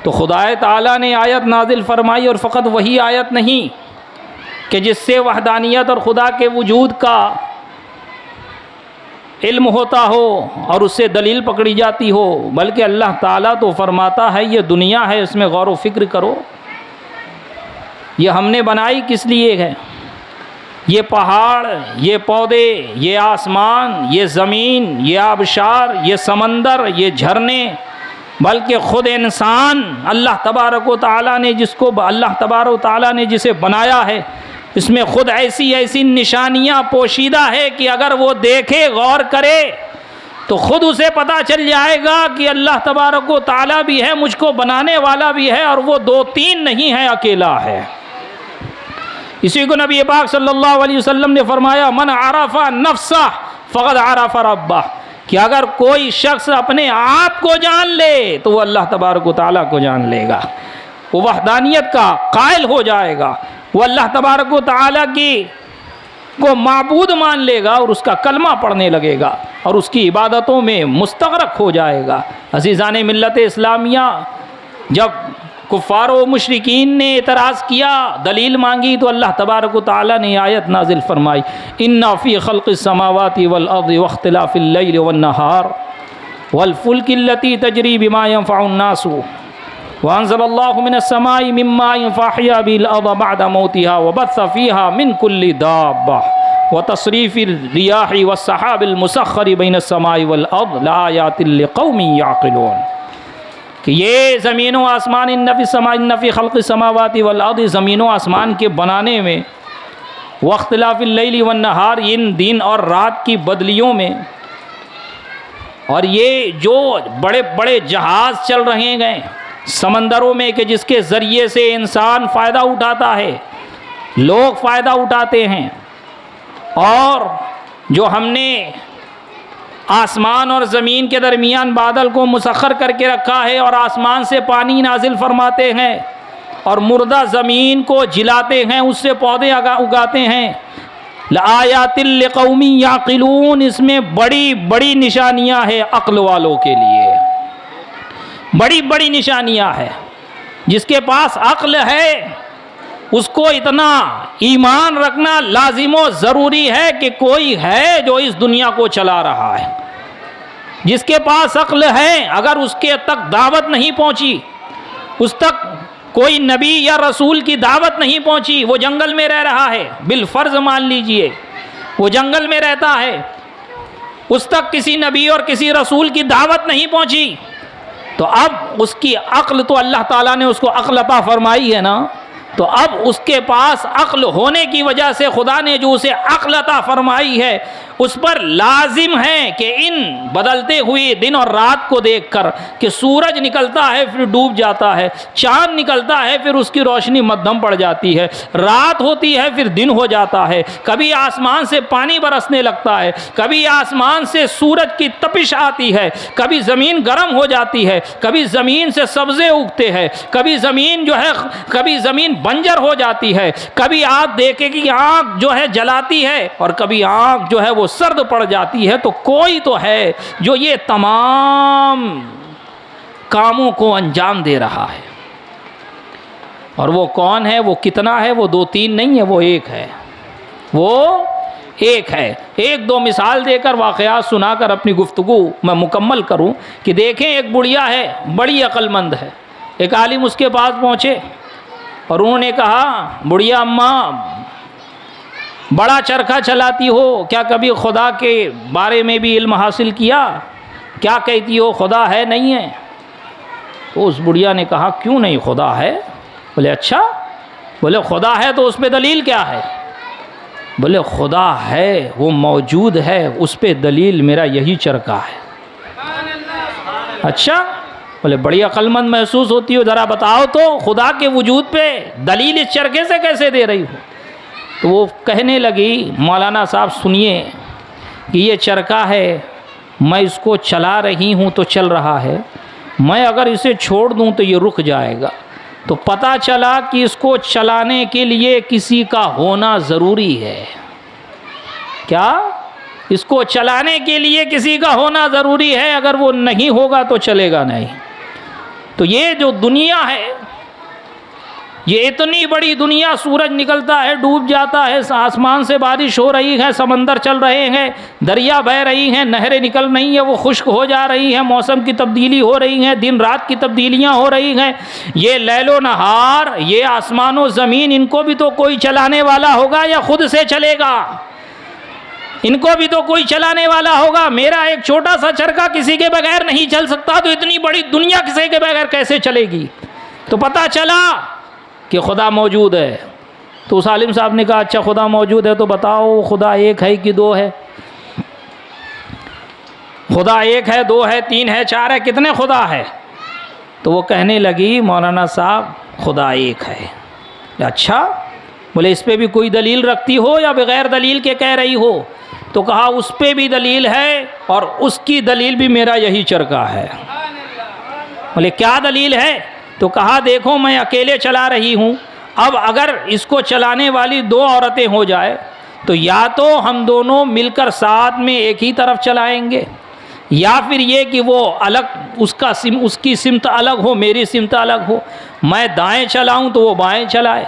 तो खुदा ताला ने आयत नाजिल फरमाई, और फ़कत वही आयत नहीं कि जिससे वहदानियत और खुदा के वजूद का इल्म होता हो और उससे दलील पकड़ी जाती हो, बल्कि अल्लाह ताला तो फरमाता है ये दुनिया है, इसमें गौर व फिक्र करो, ये हमने बनाई किस लिए है। ये पहाड़, ये पौधे, ये आसमान, ये ज़मीन, ये आबशार, ये समंदर, ये झरने, बल्कि ख़ुद इंसान अल्लाह तबारक व तआला ने जिसे बनाया है, इसमें ख़ुद ऐसी ऐसी निशानियाँ पोशीदा है कि अगर वो देखे, गौर करे, तो ख़ुद उसे पता चल जाएगा कि अल्लाह तबारक व तआला भी है, मुझको बनाने वाला भी है, और वो दो तीन नहीं है, अकेला है। इसी को नबी पाक सल्लल्लाहु अलैहि वसल्लम ने फरमाया, मन आरफा नफ्सा फ़क़द आरफा रब्बा, कि अगर कोई शख्स अपने आप को जान ले तो वो अल्लाह तबारक व तआला को जान लेगा, वो वहदानियत का कायल हो जाएगा, वो अल्लाह तबारक व तआला की को माबूद मान लेगा और उसका कलमा पढ़ने लगेगा और उसकी इबादतों में मुस्तग़रक़ हो जाएगा। अज़ीज़ान मिल्लत इस्लामिया, जब कुफ़ार व मुशरिकीन ने एतराज़ किया, दलील मांगी, तो अल्लाह तबारक व तआला ने आयत नाजिल फरमाई, इन्ना फ़ी ख़ल्क़िस समावाति वल अर्ज़ि वख्तिलाफ़िल लैलि वन नहार वल फ़ुल्कि लती तजरी बिमा यनफ़उन नास व अंज़लल्लाहु मिनस समाई मिम्मा यनफ़अ बिल अर्ज़ बअद मौतिहा व बस्स फ़ीहा मिन कुल्लि दाब्बा व तस्रीफ़िर रियाहि वस सहाबिल मुसख़्ख़रि बैनस समाई वल अर्ज़ लआयातिन लिक़ौमिन याक़िलून, कि ये ज़मीन व आसमान इन्नफ़ी ख़ल्क़िस समावाति वल अर्ज़, ज़मीन व आसमान के बनाने में, वख्तिलाफ़िल लैलि वन नहार, इन दिन और रात की बदलियों में, और ये जो बड़े बड़े जहाज़ चल रहे हैं समंदरों में कि जिसके ज़रिए से इंसान फ़ायदा उठाता है, लोग फ़ायदा उठाते हैं, और जो हमने आसमान और ज़मीन के दरमियान बादल को मुसख्खर करके रखा है और आसमान से पानी नाजिल फरमाते हैं और मुर्दा ज़मीन को जिलाते हैं, उससे पौधे उगाते हैं, लआयातिल लिक़ौमिन याक़िलून, इसमें बड़ी बड़ी निशानियां हैं अक्ल वालों के लिए, बड़ी बड़ी निशानियां हैं। जिसके पास अक्ल है उसको इतना ईमान रखना लाजिमो ज़रूरी है कि कोई है जो इस दुनिया को चला रहा है। जिसके पास अक्ल है, अगर उसके तक दावत नहीं पहुंची, उस तक कोई नबी या रसूल की दावत नहीं पहुंची, वो जंगल में रह रहा है, बिलफ़र्ज़ मान लीजिए वो जंगल में रहता है, उस तक किसी नबी और किसी रसूल की दावत नहीं पहुंची, तो अब उसकी अक्ल, तो अल्लाह ताला ने उसको अक्ल अता फरमाई है ना, तो अब उसके पास अक्ल होने की वजह से खुदा ने जो उसे अक्ल अता फरमाई है, उस पर लाजिम है कि इन बदलते हुए दिन और रात को देखकर, कि सूरज निकलता है फिर डूब जाता है, चाँद निकलता है फिर उसकी रोशनी मध्यम पड़ जाती है, रात होती है फिर दिन हो जाता है, कभी आसमान से पानी बरसने लगता है, कभी आसमान से सूरज की तपिश आती है, कभी ज़मीन गर्म हो जाती है, कभी ज़मीन से सब्ज़े उगते हैं, कभी ज़मीन जो है, कभी ज़मीन बंजर हो जाती है, कभी आग देखे कि आग जो है जलाती है और कभी आग जो है वो सर्द पड़ जाती है। तो कोई तो है जो ये तमाम कामों को अंजाम दे रहा है, और वो कौन है, वो कितना है, वो दो तीन नहीं है, वो एक है, वो एक है। एक दो मिसाल देकर वाक़यात सुनाकर अपनी गुफ्तगू मैं मुकम्मल करूं कि देखें, एक बुढ़िया है, बड़ी अक्लमंद है, एक आलिम उसके पास पहुँचे और उन्होंने कहा, बुढ़िया अम्मा, बड़ा चरखा चलाती हो, क्या कभी खुदा के बारे में भी इल्म हासिल किया? क्या कहती हो, खुदा है नहीं है? तो उस बुढ़िया ने कहा, क्यों नहीं, खुदा है। बोले अच्छा, बोले खुदा है तो उस पर दलील क्या है? बोले खुदा है, वो मौजूद है, उस पर दलील मेरा यही चरखा है। अच्छा, बोले बड़ी अक्लमंद महसूस होती हो, ज़रा बताओ तो खुदा के वजूद पे दलील इस चरखे से कैसे दे रही हो? तो वो कहने लगी, मौलाना साहब सुनिए कि ये चरखा है, मैं इसको चला रही हूँ तो चल रहा है, मैं अगर इसे छोड़ दूँ तो ये रुक जाएगा, तो पता चला कि इसको चलाने के लिए किसी का होना ज़रूरी है। क्या? इसको चलाने के लिए किसी का होना ज़रूरी है, अगर वो नहीं होगा तो चलेगा नहीं। तो ये जो दुनिया है, ये इतनी बड़ी दुनिया, सूरज निकलता है, डूब जाता है, आसमान से बारिश हो रही है, समंदर चल रहे हैं, दरिया बह रही हैं, नहरें निकल रही हैं, वो खुश्क हो जा रही हैं, मौसम की तब्दीली हो रही है, दिन रात की तब्दीलियां हो रही हैं, ये लैलो नहार, ये आसमान व ज़मीन, इनको भी तो कोई चलाने वाला होगा या खुद से चलेगा? इनको भी तो कोई चलाने वाला होगा। मेरा एक छोटा सा चरखा किसी के बगैर नहीं चल सकता, तो इतनी बड़ी दुनिया किसी के बगैर कैसे चलेगी? तो पता चला कि खुदा मौजूद है। तो उस आलिम साहब ने कहा, अच्छा खुदा मौजूद है तो बताओ खुदा एक है कि दो है? खुदा एक है, दो है, तीन है, चार है, कितने खुदा है? तो वो कहने लगी, मौलाना साहब खुदा एक है। अच्छा, बोले इस पे भी कोई दलील रखती हो या बग़ैर दलील के कह रही हो? तो कहा उस पे भी दलील है और उसकी दलील भी मेरा यही चरखा है। बोले क्या दलील है? तो कहा देखो मैं अकेले चला रही हूँ, अब अगर इसको चलाने वाली दो औरतें हो जाए तो या तो हम दोनों मिलकर साथ में एक ही तरफ चलाएंगे, या फिर ये कि वो अलग, उसकी सिमत अलग हो, मेरी सिमत अलग हो, मैं दाएं चलाऊं तो वो बाएं चलाए।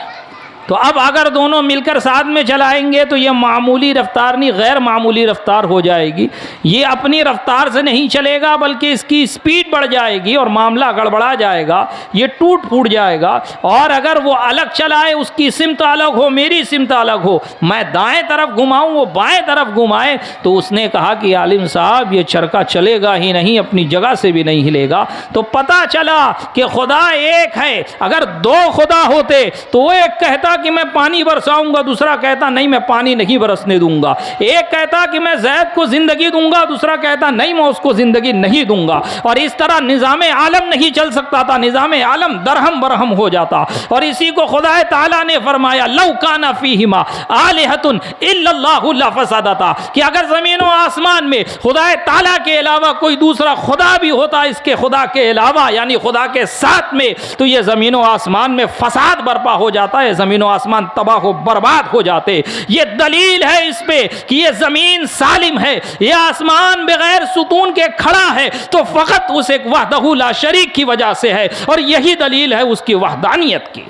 तो अब अगर दोनों मिलकर साथ में चलाएंगे तो ये मामूली रफ्तार नहीं, गैर मामूली रफ्तार हो जाएगी। ये अपनी रफ्तार से नहीं चलेगा बल्कि इसकी स्पीड बढ़ जाएगी और मामला गड़बड़ा जाएगा, ये टूट फूट जाएगा। और अगर वो अलग चलाए, उसकी सिमत अलग हो, मेरी सिमत अलग हो, मैं दाएं तरफ घुमाऊं, वो बाएं तरफ घुमाए, तो उसने कहा कि आलिम साहब ये चरखा चलेगा ही नहीं, अपनी जगह से भी नहीं हिलेगा। तो पता चला कि खुदा एक है। अगर दो खुदा होते तो वो एक कहता कि मैं पानी बरसाऊंगा, दूसरा कहता नहीं मैं पानी नहीं बरसने दूंगा। एक कहता कि मैं ज़ैद को जिंदगी दूंगा, दूसरा कहता नहीं मैं उसको जिंदगी नहीं दूंगा। और इस तरह निज़ाम आलम नहीं चल सकता था, निज़ाम आलम दरहम बरहम हो जाता। और इसी को खुदा ताला ने फरमाया, लौ काना फीहिमा आलिहतुन इल्लल्लाहु लफसदता, कि अगर ज़मीन व आसमान में खुदा ताला के अलावा कोई दूसरा खुदा भी होता, इसके खुदा के अलावा यानी खुदा के साथ में, तो ये ज़मीन व आसमान में फसाद बर्पा हो जाता है, ज़मीन आसमान तबाह हो बर्बाद हो जाते। ये दलील है इस पे कि ये जमीन सालिम है, ये आसमान बगैर सुतून के खड़ा है, तो फकत उस एक वहदहू ला शरीक की वजह से है। और यही दलील है उसकी वहदानियत की।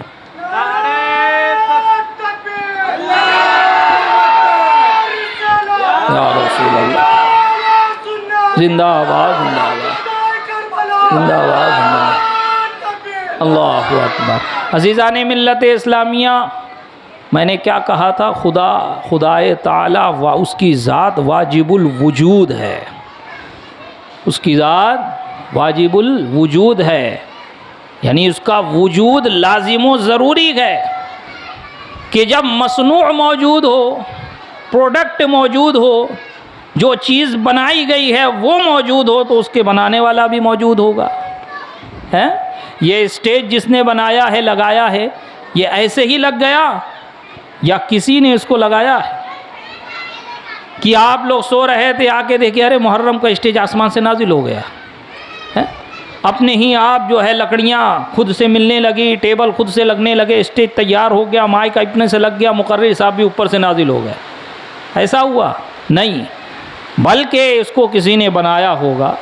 जिंदाबाद जिंदाबाद जिंदाबाद जिंदाबाद, अल्लाहु अकबर। अज़ीज़ाने मिल्लत इस्लामिया, मैंने क्या कहा था? खुदाए ताला व उसकी ज़ात वाजिबुल वजूद है, उसकी ज़ात वाजिबुल वजूद है, यानी उसका वजूद लाजिम ज़रूरी है कि जब मसनू मौजूद हो, प्रोडक्ट मौजूद हो, जो चीज़ बनाई गई है वो मौजूद हो, तो उसके बनाने वाला भी मौजूद होगा। है ये स्टेज जिसने बनाया है, लगाया है, ये ऐसे ही लग गया या किसी ने इसको लगाया है? कि आप लोग सो रहे थे, आके देखे अरे मुहर्रम का स्टेज आसमान से नाजिल हो गया है, अपने ही आप जो है लकड़ियाँ खुद से मिलने लगी, टेबल खुद से लगने लगे, स्टेज तैयार हो गया, माइक अपने से लग गया, मुकर्रिर साहब भी ऊपर से नाजिल हो गए। ऐसा हुआ? नहीं, बल्कि इसको किसी ने बनाया होगा,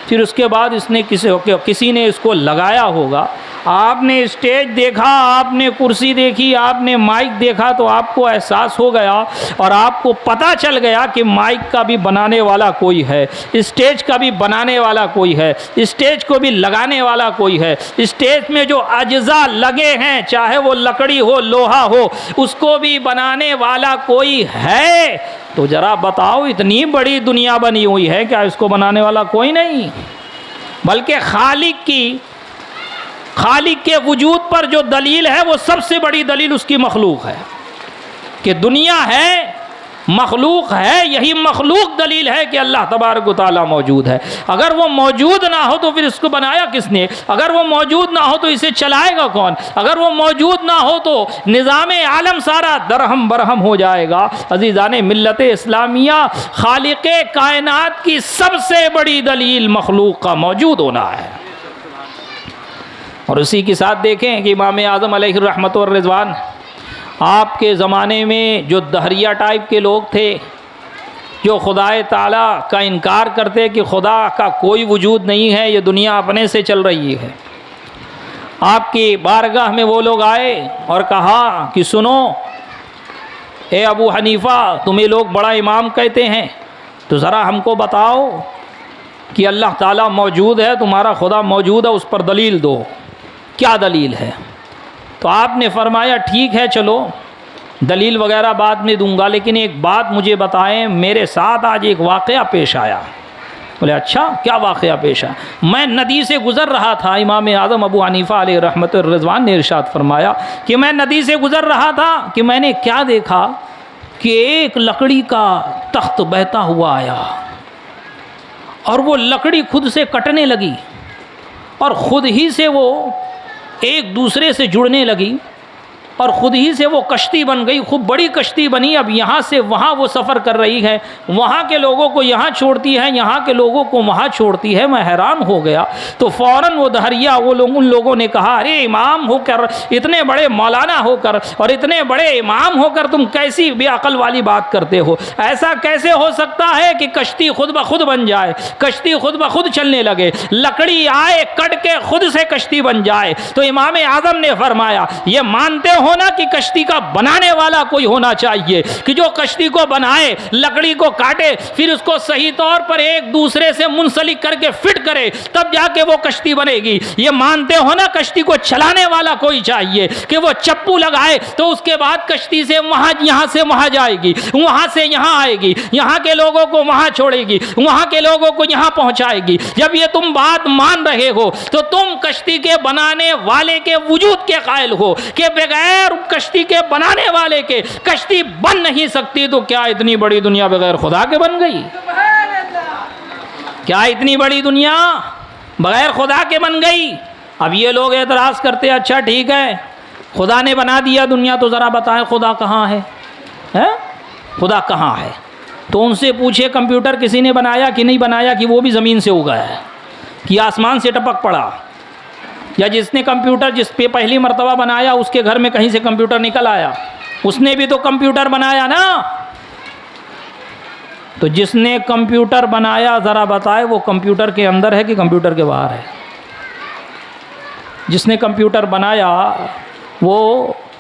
फिर उसके बाद इसने किसी ने इसको लगाया होगा। आपने स्टेज देखा, आपने कुर्सी देखी, आपने माइक देखा, तो आपको एहसास हो गया और आपको पता चल गया कि माइक का भी बनाने वाला कोई है, स्टेज का भी बनाने वाला कोई है, स्टेज को भी लगाने वाला कोई है। स्टेज में जो अज्जा लगे हैं, चाहे वो लकड़ी हो, लोहा हो, उसको भी बनाने वाला कोई है। तो ज़रा बताओ, इतनी बड़ी दुनिया बनी हुई है, क्या इसको बनाने वाला कोई नहीं? बल्कि खालिक के वजूद पर जो दलील है वो सबसे बड़ी दलील उसकी मखलूक है, कि दुनिया है, मखलूक है, यही मखलूक दलील है कि अल्लाह तबारक व तआला मौजूद है। अगर वो मौजूद ना हो तो फिर इसको बनाया किसने? अगर वो मौजूद ना हो तो इसे चलाएगा कौन? अगर वो मौजूद ना हो तो निज़ाम आलम सारा दरहम बरहम हो जाएगा। अज़ीज़ाने मिल्लत इस्लामिया, खालिक़े कायनात की सबसे बड़ी दलील मखलूक का मौजूद होना है। और उसी के साथ देखें कि इमाम आज़म अलैहि रहमत व रिज़वान, आपके ज़माने में जो दहरिया टाइप के लोग थे, जो खुदाए ताला का इनकार करते कि खुदा का कोई वजूद नहीं है, ये दुनिया अपने से चल रही है, आपकी बारगाह में वो लोग आए और कहा कि सुनो ए अबू हनीफ़ा, तुम्हें लोग बड़ा इमाम कहते हैं, तो ज़रा हमको बताओ कि अल्लाह ताला मौजूद है, तुम्हारा खुदा मौजूद है, उस पर दलील दो, क्या दलील है। तो आपने फरमाया ठीक है, चलो दलील वगैरह बाद में दूंगा, लेकिन एक बात मुझे बताएं, मेरे साथ आज एक वाक़या पेश आया। बोले अच्छा, क्या वाक़या पेश आया? मैं नदी से गुज़र रहा था, इमाम आज़म अबू हनीफ़ा अलैहि रहमत व रिज़वान ने इरशाद फरमाया कि मैं नदी से गुज़र रहा था कि मैंने क्या देखा कि एक लकड़ी का तख्त बहता हुआ आया और वो लकड़ी खुद से कटने लगी और ख़ुद ही से वो एक दूसरे से जुड़ने लगी और ख़ुद ही से वो कश्ती बन गई, खूब बड़ी कश्ती बनी। अब यहाँ से वहाँ वो सफ़र कर रही है, वहाँ के लोगों को यहाँ छोड़ती है, यहाँ के लोगों को वहाँ छोड़ती है। मैं हैरान हो गया। तो फ़ौरन वो दहरिया वो लोग उन लोगों ने कहा, अरे इमाम होकर, इतने बड़े मौलाना होकर और इतने बड़े इमाम होकर तुम कैसी बेअक़ल वाली बात करते हो? ऐसा कैसे हो सकता है कि कश्ती खुद ब खुद बन जाए, कश्ती खुद ब खुद चलने लगे, लकड़ी आए कट के खुद से कश्ती बन जाए? तो इमाम आज़म ने फरमाया, ये मानते हो ना कि कश्ती का बनाने वाला कोई होना चाहिए, कि जो कश्ती को बनाए, लकड़ी को काटे, फिर उसको सही तौर पर एक दूसरे से मुंसलिक करके फिट करे, तब जाके वो कश्ती बनेगी। ये मानते हो ना कश्ती को चलाने वाला कोई चाहिए, कि वो चप्पू लगाए तो उसके बाद कश्ती से वहां, यहां से वहां जाएगी, वहां से यहां आएगी, यहां के लोगों को वहां छोड़ेगी, वहां के लोगों को यहां पहुंचाएगी। जब ये तुम बात मान रहे हो तो तुम कश्ती के बनाने वाले के वजूद के कायल हो, कि बगैर कश्ती के बनाने वाले के कश्ती बन नहीं सकती। तो क्या इतनी बड़ी दुनिया बगैर खुदा के बन गई? क्या इतनी बड़ी दुनिया बगैर खुदा के बन गई? अब ये लोग एतराज़ करते, अच्छा ठीक है खुदा ने बना दिया दुनिया, तो ज़रा बताएं खुदा कहाँ है? खुदा कहाँ है? तो उनसे पूछे कंप्यूटर किसी ने बनाया कि नहीं बनाया, कि वो भी ज़मीन से उगा है, कि आसमान से टपक पड़ा, या जिसने कंप्यूटर जिस पे पहली मर्तबा बनाया उसके घर में कहीं से कंप्यूटर निकल आया, उसने भी तो कंप्यूटर बनाया ना। तो जिसने कंप्यूटर बनाया ज़रा बताए वो कंप्यूटर के अंदर है कि कंप्यूटर के बाहर है? जिसने कंप्यूटर बनाया वो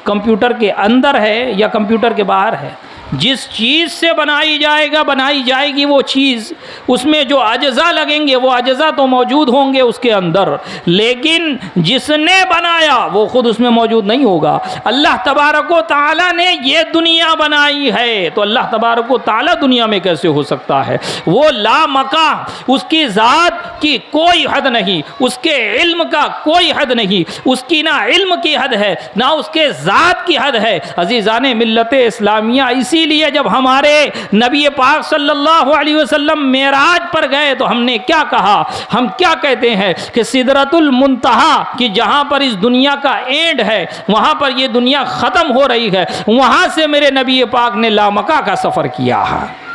कंप्यूटर के अंदर है या कंप्यूटर के बाहर है? जिस चीज़ से बनाई जाएगी वो चीज़, उसमें जो अज्जा लगेंगे वो अज्जा तो मौजूद होंगे उसके अंदर, लेकिन जिसने बनाया वो खुद उसमें मौजूद नहीं होगा। अल्लाह तबारक व तआला ने ये दुनिया बनाई है, तो अल्लाह तबारक व तआला दुनिया में कैसे हो सकता है? वो लामका, उसकी ज़ात की कोई हद नहीं, उसके इल्म का कोई हद नहीं, उसकी ना इल्म की हद है ना उसके ज़ात की हद है। अज़ीज़ाने मिल्लत इस्लामिया, इसीलिए जब हमारे नबी पाक सल्लल्लाहु अलैहि वसल्लम मेराज पर गए तो हमने क्या कहा? हम क्या कहते हैं कि सिदरतुल मुंतहा, कि जहाँ पर इस दुनिया का एंड है, वहाँ पर ये दुनिया ख़त्म हो रही है, वहाँ से मेरे नबी पाक ने लामका का सफ़र किया है।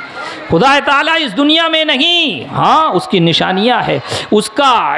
खुदा ताला इस दुनिया में नहीं, हाँ उसकी निशानियाँ है, उसका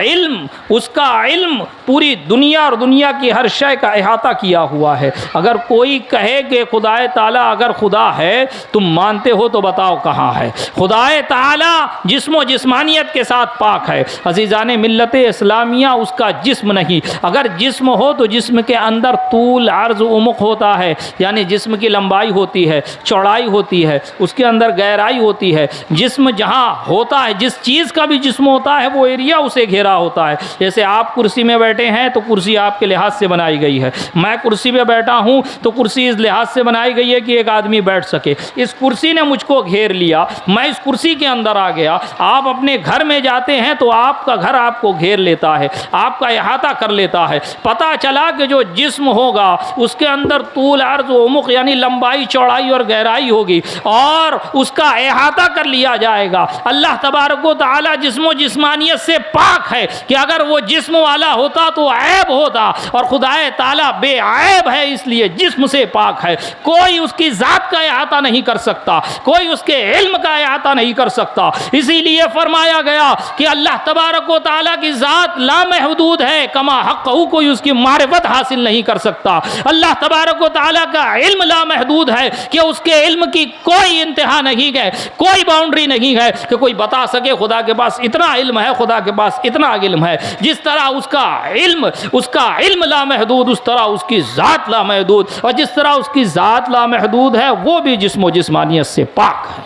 इल्म पूरी दुनिया और दुनिया की हर शय का अहाता किया हुआ है। अगर कोई कहे कि खुदा ताला अगर खुदा है तुम मानते हो तो बताओ कहाँ है? खुदा ताला जिस्म जिस्मानियत के साथ पाक है। अज़ीज़ाने मिल्लत इस्लामिया, उसका जिस्म नहीं। अगर जिस्म हो तो जिस्म के अंदर तूल अर्ज़ उमुक होता है, यानी जिस्म की लंबाई होती है, चौड़ाई होती है, उसके अंदर गहराई होती है। जिस्म जहाँ होता है, जिस चीज़ का भी जिस्म होता है वो एरिया उसे घेरा होता है। जैसे आप कुर्सी में बैठे हैं तो कुर्सी आपके लिहाज से बनाई गई है, मैं कुर्सी पे बैठा हूँ तो कुर्सी इस लिहाज से बनाई गई है कि एक आदमी बैठ सके। इस कुर्सी ने मुझको घेर लिया, मैं इस कुर्सी के अंदर आ गया। आप अपने घर में जाते हैं तो आपका घर आपको घेर लेता है, आपका अहाता कर लेता है। पता चला कि जो जिस्म होगा उसके अंदर तूल अर्ज़ उमुक यानी लंबाई चौड़ाई और गहराई होगी और उसका अहाता कर लिया जाएगा। अल्लाह तबारक व तआला जिस्म जिस्मानियत से पाक है कि अगर वो जिस्म वाला होता तो ऐब होता, और खुदाए ताला बेऐब है इसलिए जिस्म से पाक है। कोई उसकी ज़ात का अहाता नहीं कर सकता, कोई उसके इल्म का अहाता नहीं कर सकता। इसीलिए फरमाया गया कि अल्लाह तबारक व तआला की ज़ात लामहदूद है, कमा हक़्क़हू कोई उसकी मारिफत हासिल नहीं कर सकता। अल्लाह तबारक व तआला का इल्म लामहदूद है कि उसके इल्म की कोई इंतहा नहीं है, कोई बाउंड्री नहीं है कि कोई बता सके खुदा के पास इतना इल्म है, खुदा के पास इतना इल्म है। जिस तरह उसका इल्म लामहदूद, उस तरह उसकी ज़ात लामहदूद, और जिस तरह उसकी ज़ात लामहदूद है वो भी जिस्म जिस्मानियत से पाक है।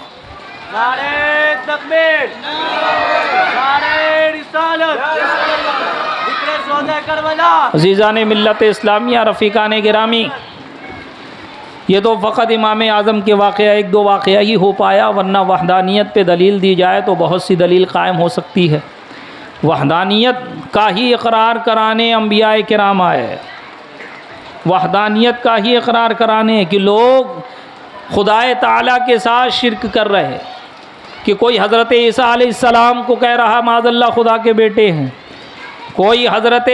नारे तकबीर, नारे रिसालत, जिक्र सौदा करबला। अज़ीज़ान मिल्लत इस्लामिया, रफ़ीक़ान गिरामी, ये तो फ़क़त इमाम आज़म के वाक़या एक दो वाक़या ही हो पाया, वरना वहदानियत पे दलील दी जाए तो बहुत सी दलील कायम हो सकती है। वहदानियत का ही इक़रार कराने अम्बिया किराम आए, वहदानियत का ही इक़रार कराने कि लोग खुदाए ताला के साथ शिर्क कर रहे हैं, कि कोई हज़रत ईसा अलैहिस्सलाम को कह रहा माज़ल्लाह खुदा के बेटे हैं, कोई हज़रत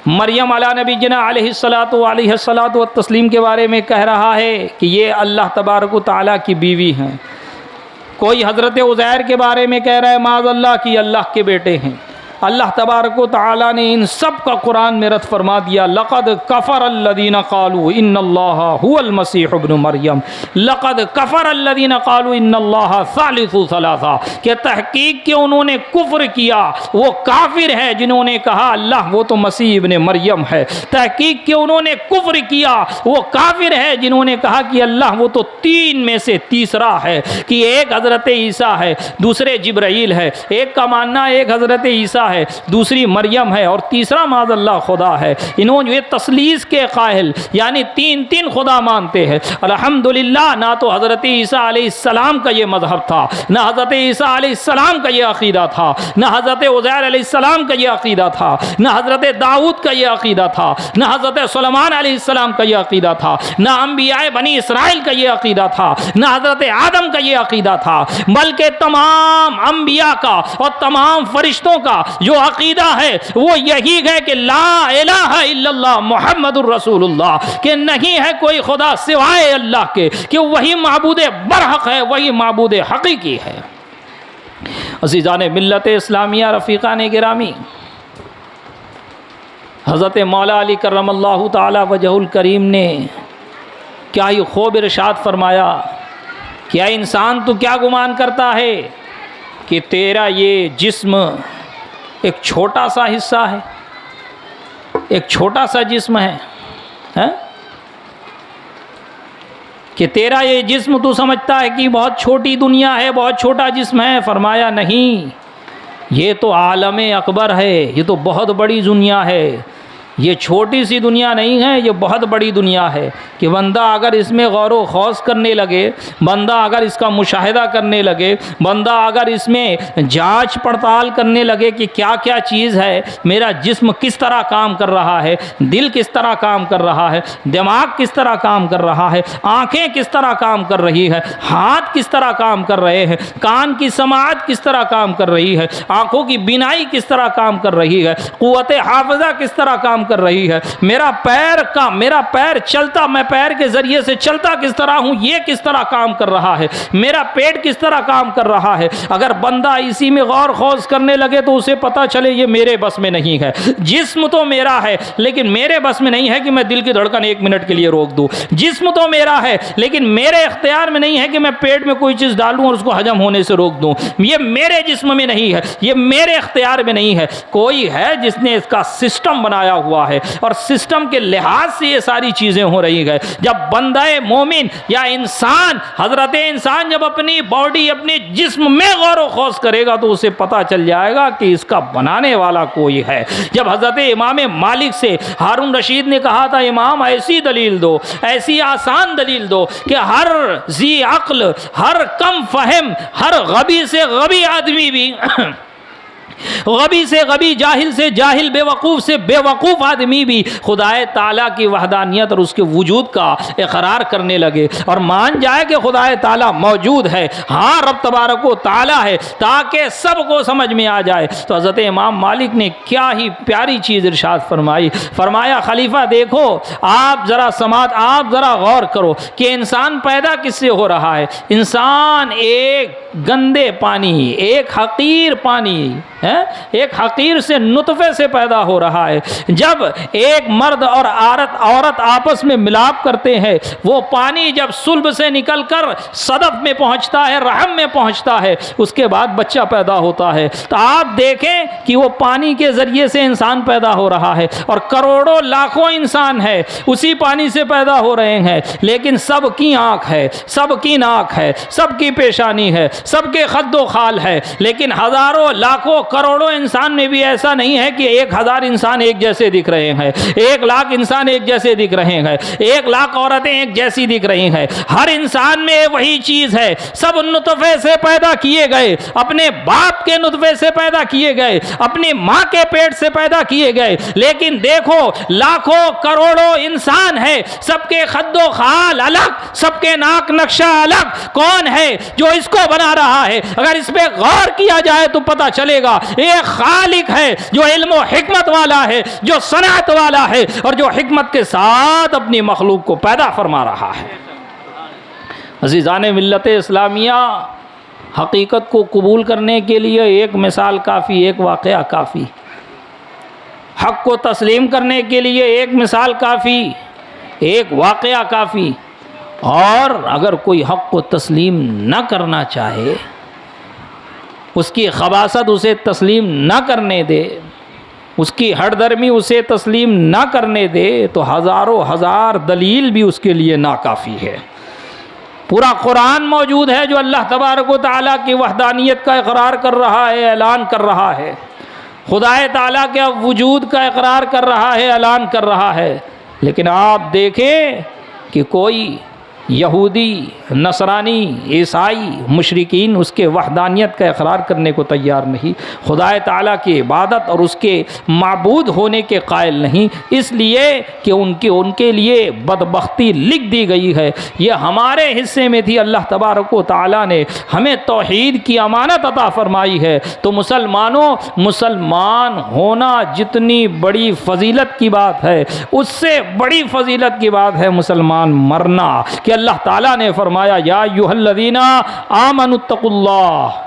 मरियम अला नबीजना अलैहिस्सलातु व तस्लीम के बारे में कह रहा है कि ये अल्लाह तबारक व तआला की बीवी हैं, कोई हज़रत उज़ैर के बारे में कह रहा है माज़ल्लाह कि अल्लाह के बेटे हैं। अल्लाह तबारक व तआला ने इन सब का कुरान में रद्द फरमा दिया, लक़द कफ़र अल्लज़ीना क़ालू इन्नल्लाहा हुवल मसीह इब्नु मरियम, लक़द कफ़र अल्लज़ीना क़ालू इन्नल्लाहा सालिसु सलासा, कि तहक़ीक़ के उन्होंने कुफ्र किया, वो काफिर है जिन्होंने कहा अल्लाह वो तो मसीह इब्ने मरियम है। तहक़ीक़ के उन्होंने कुफ्र किया, वो काफिर है जिन्होंने कहा कि अल्लाह वो तो तीन में से तीसरा है, कि एक हज़रत ईसा है, दूसरे जिब्राईल है, एक का मानना एक हज़रत ईसा है, दूसरी मरियम है, और तीसरा माज़ल्लाह खुदा है। इन्होंने ये तस्लीस के कायल यानी तीन तीन खुदा मानते हैं। अल्हम्दुलिल्लाह, ना तो हज़रत ईसा अलैहिस्सलाम का ये मज़हब था, ना हज़रत ईसा अलैहिस्सलाम का ये अक़ीदा था, ना हज़रत उज़ैर अलैहिस्सलाम का ये अक़ीदा था, ना हज़रत दाऊद का ये अक़ीदा था, ना हज़रत सुलेमान अलैहिस्सलाम का ये अक़ीदा था, ना अंबियाए बनी इसराइल का ये अक़ीदा था, ना हज़रत आदम का ये अक़ीदा था, बल्कि तमाम अंबिया का और तमाम फरिश्तों का जो अक़ीदा है वो यही है कि ला इलाहा इल्लल्लाह मुहम्मदुर रसूलुल्लाह, कि नहीं है कोई खुदा सिवाय अल्लाह के, कि वही माबूद बरहक है, वही माबूद हकीकी है। अज़ीज़ान मिल्लत इस्लामिया, रफ़ीक़ान गिरामी, हज़रत मौला अली करमल्लाहु ताला वजहुल करीम ने क्या ही खूब इरशाद फरमाया, क्या इंसान तू क्या गुमान करता है कि तेरा ये जिस्म एक छोटा सा हिस्सा है, एक छोटा सा जिस्म है? कि तेरा ये जिस्म तू समझता है कि बहुत छोटी दुनिया है, बहुत छोटा जिस्म है। फरमाया नहीं, ये तो आलम अकबर है, ये तो बहुत बड़ी दुनिया है, ये छोटी सी दुनिया नहीं है, ये बहुत बड़ी दुनिया है। कि बंदा अगर इसमें गौर व खौस करने लगे, बंदा अगर इसका मुशाहिदा करने लगे, बंदा अगर इसमें जांच पड़ताल करने लगे कि क्या क्या चीज़ है, मेरा जिस्म किस तरह काम कर रहा है, दिल किस तरह काम कर रहा है, दिमाग किस तरह काम कर रहा है, आँखें किस तरह काम कर रही है, हाथ किस तरह काम कर रहे हैं, कान की समाअत किस तरह काम कर रही है, आँखों की बिनाई किस तरह काम कर रही है, क़ुव्वत हाफ़िज़ा किस तरह काम कर रही है, मेरा पैर चलता, मैं पैर के जरिए से चलता किस तरह हूं, ये किस तरह काम कर रहा है, मेरा पेट किस तरह काम कर रहा है। अगर बंदा इसी में गौर खौज करने लगे तो उसे पता चले ये मेरे बस में नहीं है। जिस्म तो मेरा है लेकिन मेरे बस में नहीं है कि मैं दिल की धड़कन 1 मिनट के लिए रोक दूं। जिस्म तो मेरा है लेकिन मेरे इख्तियार में नहीं है कि मैं पेट में कोई चीज़ डालूं और उसको हजम होने से रोक दूं। ये मेरे जिस्म में नहीं है, ये मेरे इख्तियार में नहीं है। कोई है जिसने इसका सिस्टम बनाया हुआ है और सिस्टम के लिहाज से ये सारी चीज़ें हो रही है। जब बंदा मोमिन या इंसान, हजरत इंसान जब अपनी बॉडी, अपने जिस्म में गौर व खौज करेगा तो उसे पता चल जाएगा कि इसका बनाने वाला कोई है। जब हजरत इमाम मालिक से हारून रशीद ने कहा था, इमाम ऐसी दलील दो, ऐसी आसान दलील दो कि हर जी अक्ल, हर कम फहम, हर गबी से गबी आदमी भी गबी से गबी, जाहिल से जाहिल, बेवकूफ़ से बेवकूफ़ आदमी भी खुदाए ताला की वहदानियत और उसके वजूद का इकरार करने लगे और मान जाए कि खुदाए ताला मौजूद है, हाँ रब तबारक व ताला है, ताकि सबको समझ में आ जाए। तो हज़रत इमाम मालिक ने क्या ही प्यारी चीज़ इरशाद फरमाई। फरमाया खलीफा देखो, आप ज़रा समात, आप ज़रा गौर करो कि इंसान पैदा किससे हो रहा है। इंसान एक गंदे पानी, एक हकीर पानी है, एक हकीर से नुतफ़े से पैदा हो रहा है। जब एक मर्द और औरत आपस में मिलाप करते हैं, वो पानी जब सुल्ब से निकलकर सदफ में पहुंचता है, रहम में पहुंचता है, उसके बाद बच्चा पैदा होता है। तो आप देखें कि वो पानी के ज़रिए से इंसान पैदा हो रहा है और करोड़ों लाखों इंसान है उसी पानी से पैदा हो रहे हैं, लेकिन सबकी आँख है, सबकी नाक है, सबकी पेशानी है, सबके खद्दो खाल है, लेकिन हज़ारों लाखों करोड़ों इंसान में भी ऐसा नहीं है कि 1000 इंसान एक जैसे दिख रहे हैं, 1 लाख इंसान एक जैसे दिख रहे हैं, 1 लाख औरतें एक जैसी दिख रही हैं। हर इंसान में वही चीज़ है, सब नुतफ़े से पैदा किए गए, अपने बाप के नुतफ़े से पैदा किए गए, अपनी माँ के पेट से पैदा किए गए, लेकिन देखो लाखों करोड़ों इंसान है, सबके खद्दो खाल अलग, सबके नाक नक्शा अलग। कौन है जो इसको बना रहा है? अगर इस पे गौर किया जाए तो पता चलेगा एक खालिक है जो इल्म और हिकमत वाला है, जो सनात वाला है और जो हिकमत के साथ अपनी मखलूक को पैदा फरमा रहा है। अज़ीज़ान मिल्लत इस्लामिया, हकीकत को कबूल करने के लिए एक मिसाल काफ़ी, एक वाक़या काफ़ी। हक़ को तस्लीम करने के लिए एक मिसाल काफ़ी, एक वाक़या काफ़ी। और अगर कोई हक़ को तस्लीम न करना चाहे, उसकी खबासत उसे तस्लीम न करने दे, उसकी हरदर्मी उसे तस्लीम न करने दे, तो हज़ारों हज़ार दलील भी उसके लिए नाकाफ़ी है। पूरा कुरान मौजूद है जो अल्लाह तबारक व तआला की वहदानियत का इकरार कर रहा है, ऐलान कर रहा है, खुदाए ताला के वजूद का इकरार कर रहा है, ऐलान कर रहा है। लेकिन आप देखें कि कोई यहूदी, नसरानी, ईसाई, मुशरिकीन उसके वहदानियत का इकरार करने को तैयार नहीं, खुदाए ताला की इबादत और उसके माबूद होने के कायल नहीं, इसलिए कि उनके लिए बदबख्ती लिख दी गई है। ये हमारे हिस्से में थी। अल्लाह तबारक व तआला ने हमें तौहीद की अमानत अता फरमाई है। तो मुसलमानों, मुसलमान होना जितनी बड़ी फ़जीलत की बात है, उससे बड़ी फ़जीलत की बात है मुसलमान मरना। कि अल्लाह ताला ने फरमाया या अय्युहल्लज़ीना आमनुत्तकुल्लाह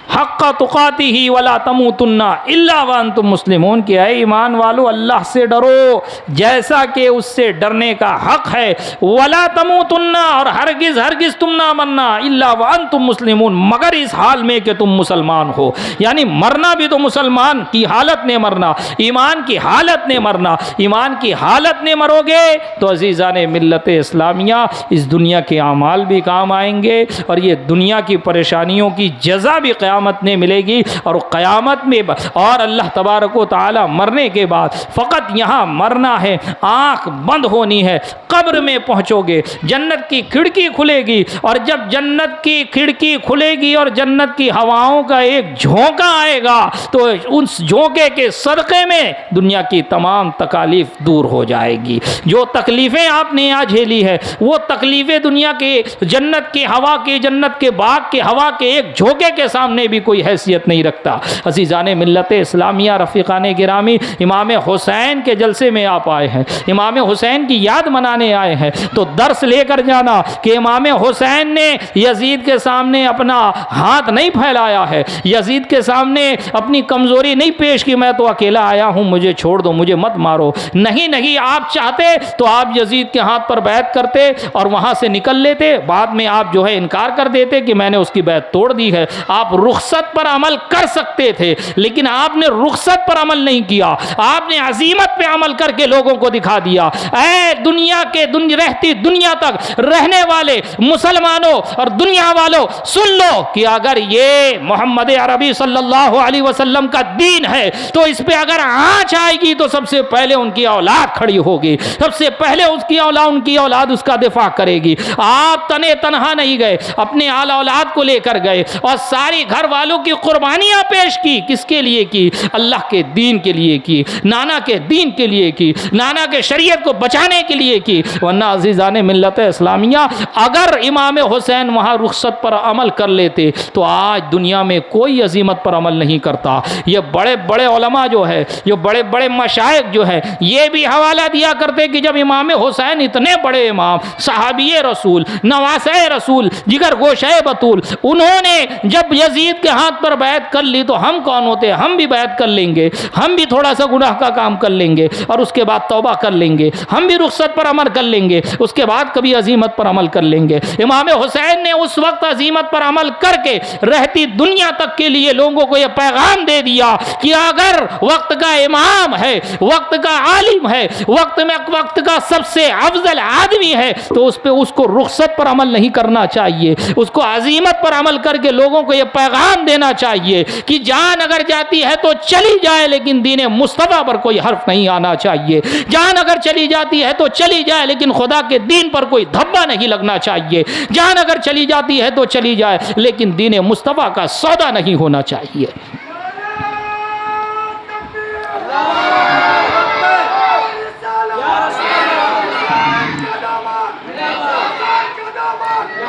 हक़्क़ तुक़ातिही वला तमूतुन्ना इल्ला व अंतुम मुस्लिमून। कि ऐ ईमान वालो, अल्लाह से डरो जैसा कि उससे डरने का हक़ है। वला तमूतुन्ना, और हरगिज़ हरगिज़ तुम ना मरना, इल्ला व अंतुम मुस्लिमून, मगर इस हाल में कि तुम मुसलमान हो। यानी मरना भी तो मुसलमान की हालत में मरना, ईमान की हालत में मरना। ईमान की हालत में मरोगे तो अज़ीज़ाने मिल्लत इस्लामिया, इस दुनिया के अमाल भी काम आएंगे और ये दुनिया की परेशानियों की जज़ा भी क़यामत में मिलेगी। और क़यामत में और अल्लाह तबारक व तआला मरने के बाद फ़कत यहाँ मरना है, आँख बंद होनी है, कब्र में पहुँचोगे, जन्नत की खिड़की खुलेगी, और जब जन्नत की खिड़की खुलेगी और जन्नत की हवाओं का एक झोंका आएगा, तो उस झोंके के सदक़े में दुनिया की तमाम तकालीफ दूर हो जाएगी। जो तकलीफ़ें आपने यहाँ झेली है, वो तकलीफ़ें दुनिया के जन्नत की हवा के, जन्नत के बाग के हवा के एक झोंके के सामने भी कोई हैसियत नहीं रखता। अज़ीज़ाने मिल्लत इस्लामिया, रफ़ीक़ाने गिरामी, इमाम हुसैन के जलसे में आप आए हैं, इमाम हुसैन की याद मनाने आए हैं, तो दर्स लेकर जाना कि इमाम हुसैन ने यजीद के सामने अपना हाथ नहीं फैलाया है, यजीद के सामने अपनी कमज़ोरी नहीं पेश की, मैं तो अकेला आया हूँ, मुझे छोड़ दो, मुझे मत मारो। नहीं नहीं, आप चाहते तो आप यजीद के हाथ पर बैत करते और वहाँ से निकल लेते। बाद में आप जो है इनकार कर देते कि मैंने उसकी बैत तोड़ दी है। आप रुखसत पर अमल कर सकते थे, लेकिन आपने रुखसत पर अमल नहीं किया, आपने अजीमत पे अमल करके लोगों को दिखा दिया। ऐ दुनिया के रहती दुनिया तक रहने वाले मुसलमानों और दुनिया वालों, सुन लो कि अगर ये मोहम्मद अरबी सल्लल्लाहु अलैहि वसल्लम का दीन है, तो इस पे अगर आँच आएगी तो सबसे पहले उनकी औलाद खड़ी होगी, सबसे पहले उनकी औलाद उसका दिफा करेगी। आप तने तनहा नहीं गए, अपने आला औलाद को लेकर गए और सारी घर घर वालों की कुर्बानियाँ पेश की, किसके लिए की? अल्लाह के दीन के लिए की, नाना के दीन के लिए की, नाना के शरीयत को बचाने के लिए की। वरना अज़ीज़ान मिल्लत इस्लामिया, अगर इमाम हुसैन वहाँ रुखसत पर अमल कर लेते तो आज दुनिया में कोई अजीमत पर अमल नहीं करता। ये बड़े बड़े उलमा जो है, ये बड़े बड़े मशाइख जो है, ये भी हवाला दिया करते कि जब इमाम हुसैन इतने बड़े इमाम, सहाबिये रसूल, नवासे रसूल, जिगर गोशे बतूल, उन्होंने जब यजीद के हाथ पर बैत कर ली तो हम कौन होते? हम भी बैत कर लेंगे, हम भी थोड़ा सा गुनाह का काम कर लेंगे और उसके बाद तौबा कर लेंगे, हम भी रुखसत पर अमल कर लेंगे, उसके बाद कभी अजीमत पर अमल कर लेंगे। इमाम हुसैन ने उस वक्त अजीमत पर अमल करके रहती दुनिया तक के लिए लोगों को यह पैगाम दे दिया कि अगर वक्त का इमाम है, वक्त का आलिम है, वक्त का सबसे अफजल आदमी है तो उस पे उसको रुखसत पर अमल नहीं करना चाहिए, उसको अजीमत पर अमल करके लोगों को यह पैगाम देना चाहिए कि जान अगर जाती है तो चली जाए, लेकिन दीन मुस्तफा पर कोई हर्फ नहीं आना चाहिए। जान अगर चली जाती है तो चली जाए, लेकिन खुदा के दीन पर कोई धब्बा नहीं लगना चाहिए। जान अगर चली जाती है तो चली जाए, लेकिन दीन मुस्तफा का सौदा नहीं होना चाहिए।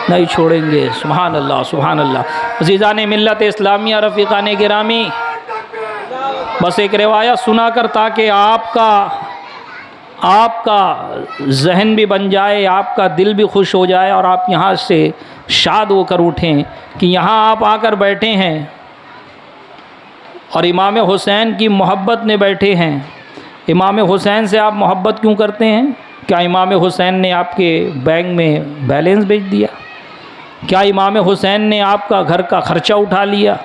नहीं छोड़ेंगे। सुभान अल्लाह, सुभान अल्लाह। अज़ीज़ान मिल्लत इस्लामिया, रफ़ीक़ान गिरामी, बस एक रिवायत सुनाकर ताकि आपका जहन भी बन जाए, आपका दिल भी खुश हो जाए और आप यहाँ से शाद होकर उठें कि यहाँ आप आकर बैठे हैं और इमाम हुसैन की मोहब्बत में बैठे हैं। इमाम हुसैन से आप मोहब्बत क्यों करते हैं? क्या इमाम हुसैन ने आपके बैंक में बैलेंस भेज दिया? क्या इमाम हुसैन ने आपका घर का खर्चा उठा लिया?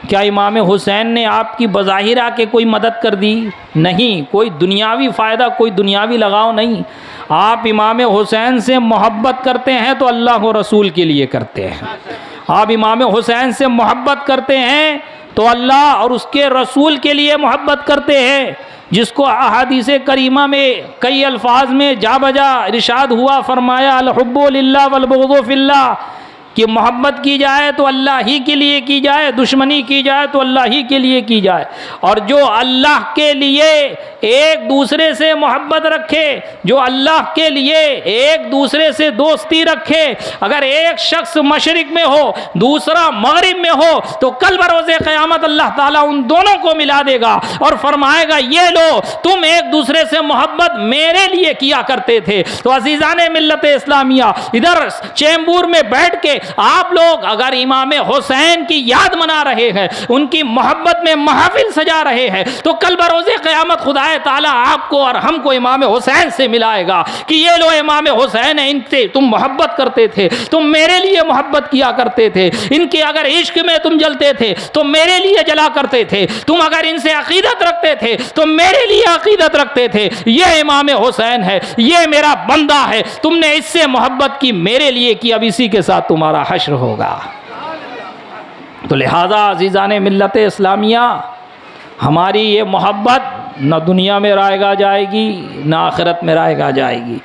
क्या इमाम हुसैन ने आपकी बज़ाहिर आके कोई मदद कर दी? नहीं, कोई दुनियावी फ़ायदा, कोई दुनियावी लगाव नहीं। आप इमाम हुसैन से मोहब्बत करते हैं तो अल्लाह और रसूल के लिए करते हैं। आप इमाम हुसैन से मोहब्बत करते हैं तो अल्लाह और उसके रसूल के लिए मोहब्बत करते हैं, जिसको अहादीस करीमा में कई अल्फाज में जा बजा इरशाद हुआ, फरमाया अल हुब्बु लिल्लाह वल बुग़्ज़ु फिल्लाह, कि मोहब्बत की जाए तो अल्लाह ही के लिए की जाए, दुश्मनी की जाए तो अल्लाह ही के लिए की जाए। और जो अल्लाह के लिए एक दूसरे से मोहब्बत रखे, जो अल्लाह के लिए एक दूसरे से दोस्ती रखे, अगर एक शख्स मशरिक में हो दूसरा मगरिब में हो तो कल बरोज़े क़यामत अल्लाह ताला उन दोनों को मिला देगा और फरमाएगा ये लो तुम एक दूसरे से मोहब्बत मेरे लिए किया करते थे। तो अज़ीज़ान मिल्लत इस्लामिया, इधर चैम्बूर में बैठ के आप लोग अगर इमाम हुसैन की याद मना रहे हैं, उनकी मोहब्बत में महफिल सजा रहे हैं, तो कल बरोज़े क़यामत खुदा ताला आपको और हमको इमाम हुसैन से मिलाएगा कि ये लो इमाम हुसैन है, इनसे तुम मोहब्बत करते थे, तुम मेरे लिए मोहब्बत किया करते थे, इनके अगर इश्क में तुम जलते थे तो मेरे लिए जला करते थे, तुम अगर इनसे अकीदत रखते थे तो मेरे लिए अकीदत रखते थे। ये इमाम हुसैन है, ये मेरा बंदा है, तुमने इससे मोहब्बत की, मेरे लिए की, अब इसी के साथ तुम्हारा हश्र होगा। तो लिहाजा अज़ीज़ान मिल्लत इस्लामिया, हमारी ये मोहब्बत न दुनिया में रायगा जाएगी न आखिरत में रायगा जाएगी,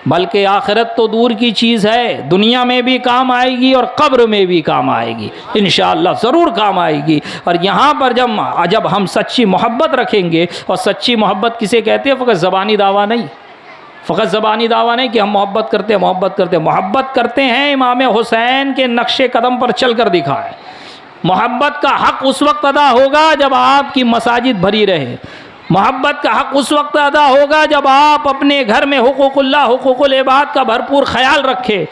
बल्कि आखिरत तो दूर की चीज़ है, दुनिया में भी काम आएगी और कब्र में भी काम आएगी, इंशाअल्लाह ज़रूर काम आएगी। और यहाँ पर जब हम सच्ची मोहब्बत रखेंगे, और सच्ची मोहब्बत किसे कहते हैं? फ़कत ज़बानी दावा नहीं, फ़कत ज़बानी दावा नहीं कि हम मोहब्बत करते हैं, मोहब्बत करते हैं इमाम हुसैन के नक्शे कदम पर चल कर दिखाए। मोहब्बत का हक़ उस वक्त अदा होगा जब आपकी मसाजिद भरी रहे, मोहब्बत का हक़ उस वक्त अदा होगा जब आप अपने घर में हुकूकुल्लाह, हुकूकुल इबाद का भरपूर ख्याल रखें।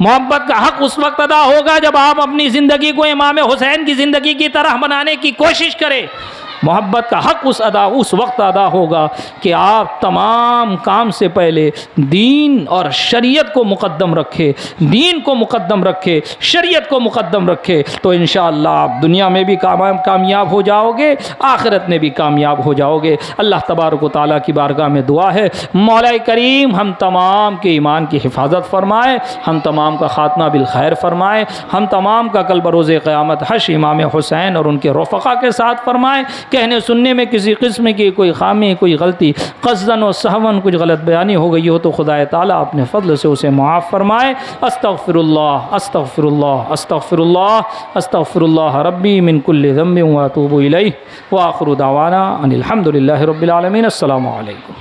मोहब्बत का हक़ उस वक्त अदा होगा जब आप अपनी ज़िंदगी को इमाम हुसैन की ज़िंदगी की तरह बनाने की कोशिश करें। मोहब्बत का हक़ उस वक्त अदा होगा कि आप तमाम काम से पहले दीन और शरीयत को मुक़द्दम रखें, दीन को मुक़द्दम रखें, शरीयत को मुक़द्दम रखें, तो इंशाअल्लाह आप दुनिया में भी कामयाब हो जाओगे, आखिरत में भी कामयाब हो जाओगे। अल्लाह तबारक व तआला की बारगाह में दुआ है, मौला करीम हम तमाम के ईमान की हिफाजत फ़रमाए, हम तमाम का ख़ात्मा बिल खैर फ़रमाए, हम तमाम का कल बरोज़े क़यामत हश्र इमाम हुसैन और उनके रफ़क़ा के साथ फ़रमाए। कहने सुनने में किसी किस्म की कोई खामी, कोई गलती, क़स्दन और सहवन कुछ गलत बयानी हो गई हो तो खुदा ताला अपने फ़ज़ल से उसे मुआफ़ फरमाए। अस्तग़फ़िरुल्लाह अस्तग़फ़िरुल्लाह अस्तग़फ़िरुल्लाह अस्तग़फ़िरुल्लाह रब्बी मिन कुल्लि ज़ंबिन व अतूबु इलैहि व आख़िरु दावाना अनिल हम्दुलिल्लाहि रब्बिल आलमीन। अस्सलामु अलैकुम।